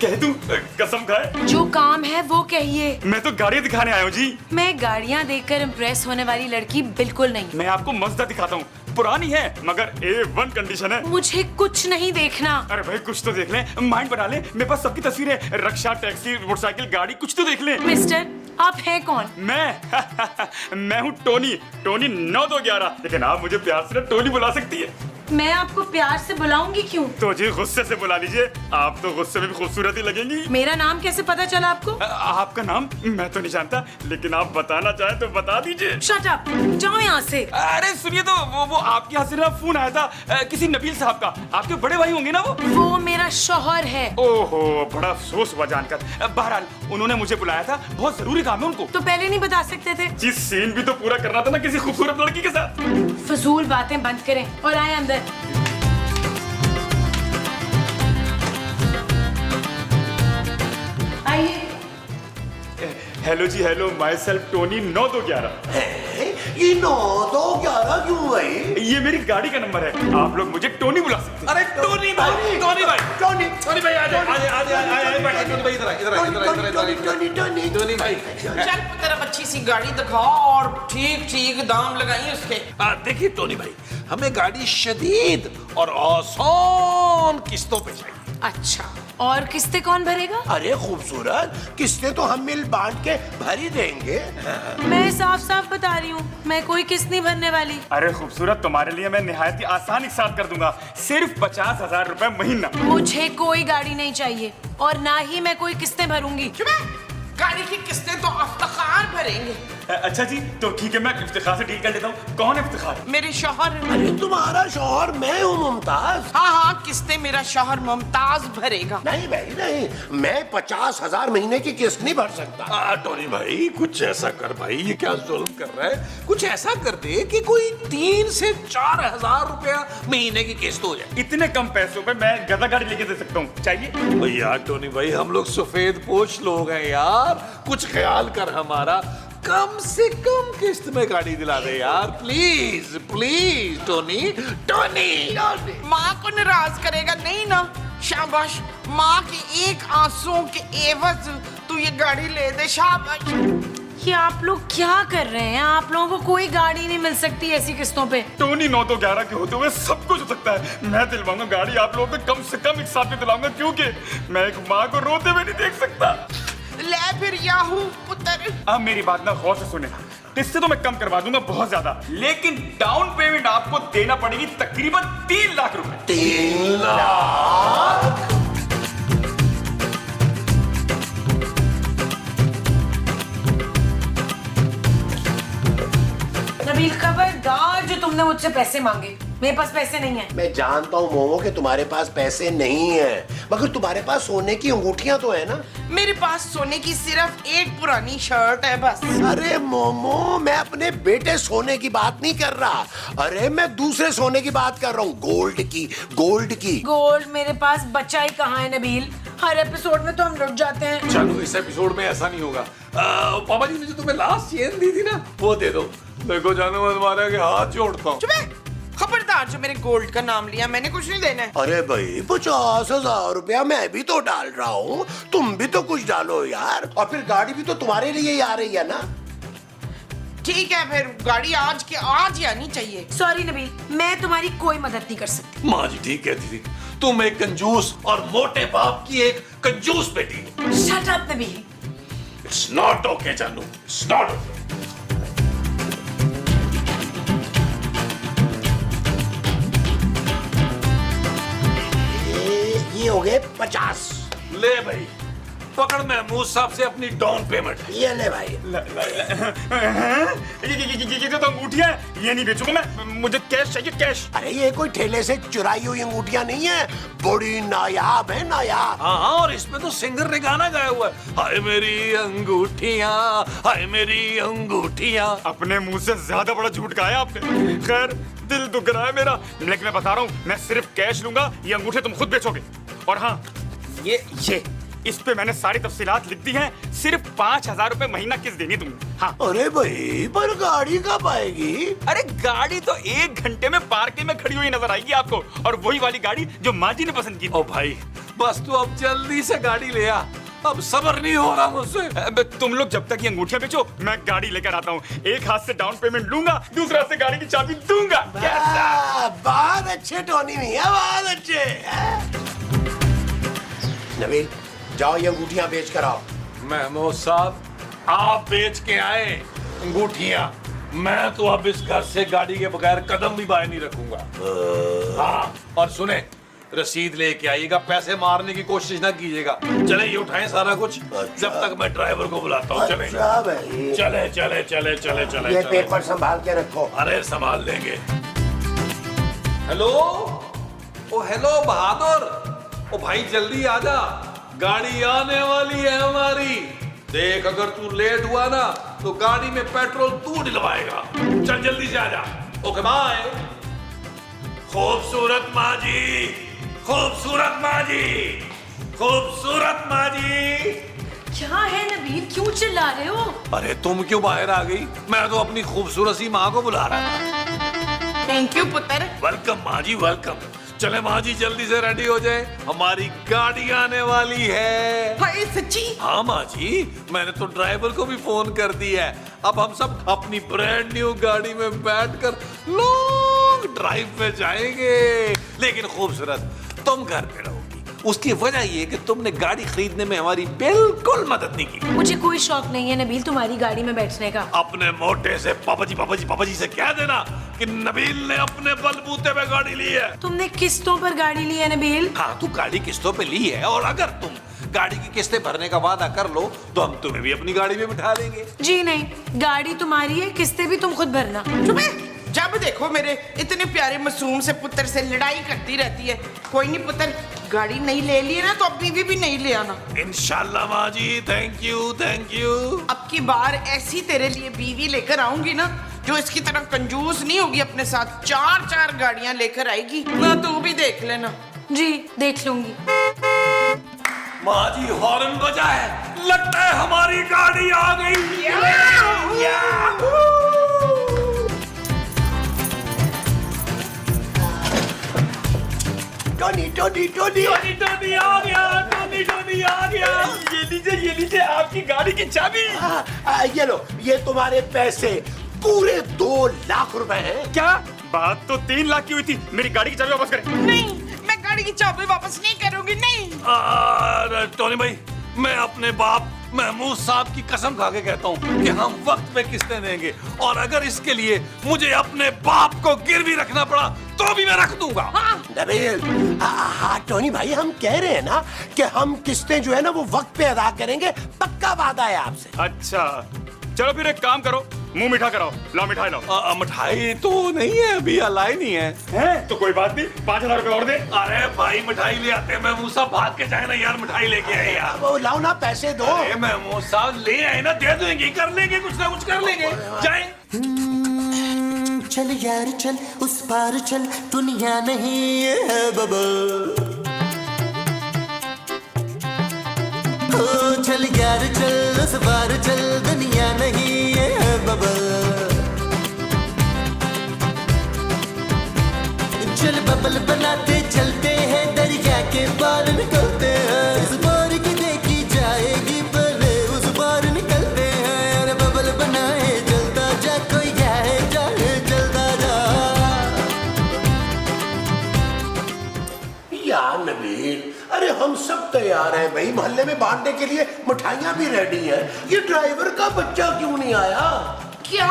कह दूं कसम खाए? जो काम है वो कहिए। मैं तो गाड़ी दिखाने आया हूँ जी। मैं गाड़ियाँ देखकर इम्प्रेस होने वाली लड़की बिल्कुल नहीं। मैं आपको मज़दा दिखाता हूँ, पुरानी है मगर A1 कंडीशन है। मुझे कुछ नहीं देखना। अरे भाई कुछ तो देख ले, माइंड बना ले, मेरे पास सबकी तस्वीरें, रक्षा, टैक्सी, मोटरसाइकिल, गाड़ी, कुछ तो देख ले। मिस्टर, आप हैं कौन? मैं हूँ टोनी, टोनी 9211, लेकिन आप मुझे प्यार से ना टोनी बुला सकती है। मैं आपको प्यार से बुलाऊंगी क्यों? तो जी गुस्से से बुला लीजिए, आप तो गुस्से में भी खूबसूरत ही लगेंगी। मेरा नाम कैसे पता चला आपको? आपका नाम मैं तो नहीं जानता, लेकिन आप बताना चाहें तो बता दीजिए। शट अप, जाओ यहाँ से। अरे सुनिए तो, वो आपके यहाँ से ना फोन आया था किसी नबील साहब का, आपके बड़े भाई होंगे ना वो मेरा शौहर है। ओहो, बड़ा अफसोस हुआ जानकर। बहरहाल उन्होंने मुझे बुलाया था, बहुत जरूरी काम है उनको। तो पहले नहीं बता सकते थे? जी सीन भी तो पूरा करना था ना किसी खूबसूरत लड़की के साथ। फजूल बातें बंद करें और आए अंदर। आइए। Hello ji, hello, my self Tony 9211। ये 9211 क्यों भाई? ये मेरी गाड़ी का नंबर है, आप लोग मुझे टोनी बुला सकते हैं। अरे टोनी भाई, टोनी भाई, टोनी टोनी भाई, आ जाए, आ जाए, आ जाए, आ जाए, बैठिए, टोनी भाई, इधर, इधर, इधर, इधर, इधर, टोनी भाई। चल तरफ अच्छी सी गाड़ी दिखाओ और ठीक ठीक दाम लगाइए उसके। देखिए टोनी भाई, हमें गाड़ी शदीद और आसान किस्तों पे चाहिए। अच्छा, और किस्तें कौन भरेगा? अरे खूबसूरत, किस्तें तो हम मिल बांट के भर ही देंगे। मैं साफ साफ बता रही हूँ, मैं कोई किस्त नहीं भरने वाली। अरे खूबसूरत, तुम्हारे लिए मैं निहायत ही आसानी के साथ कर दूंगा, सिर्फ 50,000 रुपए महीना। मुझे कोई गाड़ी नहीं चाहिए और ना ही मैं कोई किस्तें भरूंगी। गाड़ी की किस्तें तो इफ्तिखार भरेंगे। अच्छा जी, तो ठीक है, मैं इफ्तिखार से डील कर लेता हूँ। कौन है इफ्तिखार? मेरे शौहर। अरे तुम्हारा शौहर मैं हूँ मुमताज। हाँ हाँ, किस्तें मेरा शौहर मुमताज भरेगा। नहीं भाई नहीं, मैं 50,000 महीने की किस्त नहीं भर सकता। टोनी भाई कुछ ऐसा कर भाई, ये क्या जुल्म कर रहा है? कुछ ऐसा कर दे कि कोई 3 से 4,000 रुपया महीने की किस्त हो जाए। इतने कम पैसों पे मैं गधा गाड़ी लेके दे सकता हूँ, चाहिए? यार टोनी भाई, हम लोग सफेद पोश लोग हैं यार, कुछ ख्याल कर हमारा, कम से कम किस्त में गाड़ी दिला दे यार, प्लीज प्लीज टोनी, टोनी। माँ को नाराज करेगा नहीं ना? शाबाश, माँ के एक आंसू के एवज तू ये गाड़ी ले दे, शाबाश। ये आप लोग क्या कर रहे हैं? आप लोगों को कोई गाड़ी नहीं मिल सकती ऐसी किस्तों पे। टोनी 9211 के होते हुए सब कुछ हो सकता है। मैं दिलवाऊंगा गाड़ी आप लोगों को, कम से कम एक साथ में दिलाऊंगा, क्योंकि मैं एक माँ को रोते हुए नहीं देख सकता। ले फिर याहू पुत्र। अब मेरी बात ना गौर से सुने, किससे तो मैं कम करवा दूंगा बहुत ज्यादा, लेकिन डाउन पेमेंट आपको देना पड़ेगी तकरीबन 3 लाख रुपए। 3 लाख? नबील, खबरदार जो तुमने मुझसे पैसे मांगे, मेरे पास पैसे नहीं है। मैं जानता हूँ मोमो कि तुम्हारे पास पैसे नहीं है, मगर तुम्हारे पास सोने की अंगूठियां तो है ना? मेरे पास सोने की सिर्फ एक पुरानी शर्ट है बस। अरे मोमो, मैं अपने बेटे सोने की बात नहीं कर रहा, अरे मैं दूसरे सोने की बात कर रहा हूँ, गोल्ड की, गोल्ड की। गोल्ड मेरे पास बचा ही कहाँ है नबील? हर एपिसोड में तो हम लुट जाते हैं। चलो इस एपिसोड में ऐसा नहीं होगा। पापा जी ने जो तुम्हें लास्ट चेन दी थी ना, वो दे दो। देखो जानो, मैं तुम्हारे आगे हाथ जोड़ता हूँ। खबरदार, जो मेरे गोल्ड का नाम लिया, मैंने कुछ नहीं देना है। अरे भाई 50,000 रुपया मैं भी तो डाल रहा हूँ, तुम भी तो कुछ डालो यार। और फिर गाड़ी भी तो तुम्हारे लिए ही आ रही है ना? ठीक है, फिर गाड़ी आज के आज ही आनी चाहिए। सॉरी नबील, मैं तुम्हारी कोई मदद नहीं कर सकती। माँ जी ठीक कहती थी, तुम एक कंजूस और मोटे बाप की एक कंजूस बेटी हो। Shut up Nabeel. It's not okay जानू, इट्स नॉट ओके। ये हो गए 50। ले भाई, पकड़ महमूद साहब से अपनी डाउन पेमेंट। ये ले भाई। ये तो अंगूठियां हैं, ये नहीं बेचूंगा मैं, मुझे कैश चाहिए, कैश। अरे ये कोई ठेले से चुराई हुई अंगूठियां नहीं है, बड़ी नायाब है, नायाब। हाँ हाँ, और इसमें तो सिंगर ने गाना गाया हुआ है, हाय मेरी अंगूठियां, हाय मेरी अंगूठियां। अपने मुंह से ज्यादा बड़ा झूठ गाया आपने। खैर, दिल दुख रहा है मेरा, लेकिन मैं बता रहा हूँ, मैं सिर्फ कैश लूंगा, ये अंगूठे तुम खुद बेचोगे। और हाँ, ये इस पे मैंने सारी तफसीलात लिख दी हैं, सिर्फ 5,000 रुपए महीना किस्त देनी तुमने। हाँ। अरे भाई, पर गाड़ी कब आएगी? अरे गाड़ी तो 1 घंटे में पार्किंग में खड़ी हुई नजर आएगी आपको, और वही वाली गाड़ी जो माँ जी ने पसंद की। ओ भाई, बस तू अब जल्दी से गाड़ी ले आ, अब सब्र नहीं हो रहा मुझसे। अब तुम लोग जब तक ये अंगूठियां बेचो, मैं गाड़ी लेकर आता हूँ। एक हाथ से डाउन पेमेंट लूंगा, दूसरे हाथ से गाड़ी की चाबी दूंगा। कैसा? बहुत अच्छे टोनी मियां, बहुत अच्छे। नबील, जाओ ये अंगूठियां बेच कर आओ। महमूद साहब, आप बेच के आए अंगूठियां, मैं तो अब इस घर से गाड़ी के बगैर कदम भी बाहर नहीं रखूंगा। हाँ, और सुने, रसीद लेके आइएगा, पैसे मारने की कोशिश ना कीजिएगा। चले ये उठाएं सारा कुछ, जब तक मैं ड्राइवर को बुलाता हूँ। चले अच्छा भाई, चले चले चले चले चले ये चले। पेपर संभाल के रखो। अरे संभाल लेंगे। हेलो, ओ हेलो बहादुर, ओ भाई जल्दी आजा, गाड़ी आने वाली है हमारी। देख अगर तू लेट हुआ ना तो गाड़ी में पेट्रोल तू डलवाएगा। चल जल्दी से आजा। Okay bye. खूबसूरत माँ जी, खूबसूरत माँ जी, खूबसूरत माँ जी। क्या है नबील, क्यों चिल्ला रहे हो? अरे तुम क्यों बाहर आ गई? मैं तो अपनी खूबसूरत सी माँ को बुला रहा था। थैंक यू पुत्र। वेलकम माँ जी, वेलकम। चले माँ जी जल्दी से रेडी हो जाए, हमारी गाड़ी आने वाली है। हाय सच्ची? हाँ माँ जी, मैंने तो ड्राइवर को भी फोन कर दिया है। अब हम सब अपनी ब्रांड न्यू गाड़ी में बैठकर लॉन्ग ड्राइव पे जाएंगे। लेकिन खूबसूरत, तुम घर पे रहोगी। उसकी वजह ये कि तुमने गाड़ी खरीदने में हमारी बिल्कुल मदद नहीं की। मुझे कोई शौक नहीं है नबील तुम्हारी गाड़ी में बैठने का। अपने मोटे से पापा जी से कह देना कि नबील ने अपने बलबूते पे गाड़ी ली है। तुमने किस्तों पर गाड़ी ली है नबील? हाँ, तू गाड़ी किस्तों पे ली है, और अगर तुम गाड़ी की किस्तें भरने का वादा कर लो तो हम तुम्हें भी अपनी गाड़ी में बिठा लेंगे। जी नहीं, गाड़ी तुम्हारी है, किस्तें भी तुम खुद भरना। जब देखो मेरे इतने प्यारे मासूम से पुत्र से लड़ाई करती रहती है। कोई नहीं पुत्र, गाड़ी नहीं ले ली है ना तो अब बीवी भी नहीं ले आना। इंशाल्लाह माँ जी, थैंक यू थैंक यू। अब की बार ऐसी तेरे लिए बीवी लेकर आऊंगी ना जो इसकी तरह कंजूस नहीं होगी, अपने साथ 4-4 गाड़ियां लेकर आएगी ना। तू भी देख लेना। जी देख लूंगी। माँ जी हॉर्न बजा है, लगता है हमारी गाड़ी आ गई। Tony Tony Tony Tony Tony आ गया, टोनी टोनी आ गया। ये लीजिए आपकी गाड़ी की चाबी। ये लो, ये तुम्हारे पैसे, पूरे 2 लाख रुपए हैं। क्या बात तो 3 लाख की हुई थी। मेरी गाड़ी की चाबी वापस करें। नहीं, मैं गाड़ी की चाबी वापस नहीं करूंगी। नहीं। टोनी भाई, मैं अपने बाप महमूद साहब की कसम खा के कहता हूँ कि हम वक्त पे किस्तें देंगे, और अगर इसके लिए मुझे अपने बाप को गिरवी रखना पड़ा तो भी मैं रख दूंगा। नबील, हाँ टोनी भाई, हम कह रहे हैं ना कि हम किस्तें जो है ना वो वक्त पे अदा करेंगे, पक्का वादा है आपसे। अच्छा चलो फिर एक काम करो, मुंह मीठा कराओ। लाओ मिठाई लाओ। मिठाई तो नहीं है अभी, अलाई नहीं है। तो कोई बात नहीं, 5000 रुपए और दे। अरे भाई मिठाई ले आते हैं, महमूद साहब भाग के जाए ना यार, मिठाई लेके आए यार। वो लाओ ना, पैसे दो। अरे महमूद साहब ले आए ना, दे देंगे, कर लेंगे, कुछ ना कुछ कर लेंगे। जाए। चल यार चल, उस पार चल, दुनिया नहीं है बबल। चल यार चल, उस पार चल, दुनिया नहीं है बबल। चल बबल बनाते चलते हैं, दरिया के पार निकलते हैं। इस बार की देखी जाएगी पहले, उस बार निकलते हैं। अरे बबल बनाए चलता जा, कोई जाए जाए चलता जा। यार नबील, अरे हम सब तैयार हैं भाई, मोहल्ले में बांटने के लिए मिठाइयाँ भी रेडी हैं। ये ड्राइवर का बच्चा क्यों नहीं आया? क्या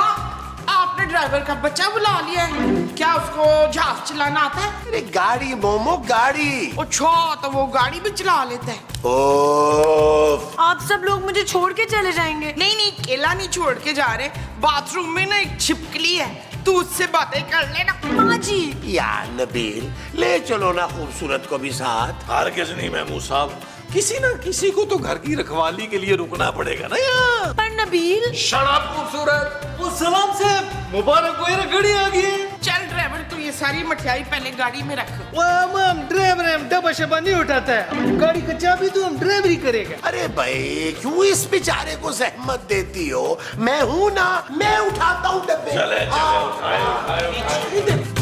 आपने ड्राइवर का बच्चा बुला लिया है? क्या उसको जहाज चलाना आता है? अरे गाड़ी मोमो, गाड़ी। अच्छा, तो वो गाड़ी भी चला लेता है। ओफ, आप सब लोग मुझे छोड़ के चले जाएंगे? नहीं नहीं, अकेला नहीं छोड़ के जा रहे। बाथरूम में ना एक छिपकली है, तू उससे बातें कर लेना। माँ जी। यार नबील, ले चलो ना खूबसूरत को भी साथ। हर किसी नहीं महमूद साहब, किसी ना किसी को तो घर की रखवाली के लिए रुकना पड़ेगा ना यार। पर नबील। शराब खूबसूरत। सलाम से मुबारक हो, यार गाड़ी आ गई। चल ड्राइवर, तू ये सारी मठियाई पहले गाड़ी में रख। हम ड्राइवर हम डब्बा शब्बा नहीं उठाता है, गाड़ी का चाबी तो हम ड्राइवरी करेगा। अरे भाई, क्यों इस बेचारे को जहमत देती हो? मैं हूं ना, मैं उठाता हूँ डब्बे। चले चले, उठाए।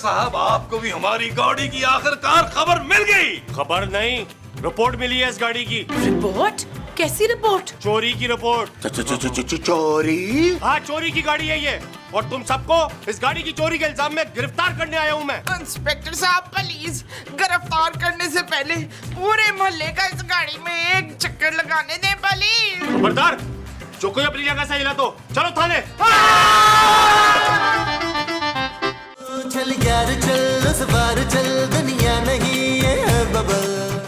साहब, आपको भी हमारी गाड़ी की आखिरकार खबर मिल गई। खबर नहीं, रिपोर्ट मिली है इस गाड़ी की। रिपोर्ट? कैसी रिपोर्ट? चोरी की रिपोर्ट। चोरी? हाँ, चोरी की गाड़ी है ये, और तुम सबको इस गाड़ी की चोरी के इल्जाम में गिरफ्तार करने आया हूँ मैं। इंस्पेक्टर साहब प्लीज, गिरफ्तार करने से पहले पूरे मोहल्ले का इस गाड़ी में एक चक्कर लगाने दें प्लीज। खबरदार, जो कोई अपनी जगह से हिला तो चलो थाने। चल यार चल, उस बार चल, दुनिया नहीं है बबल।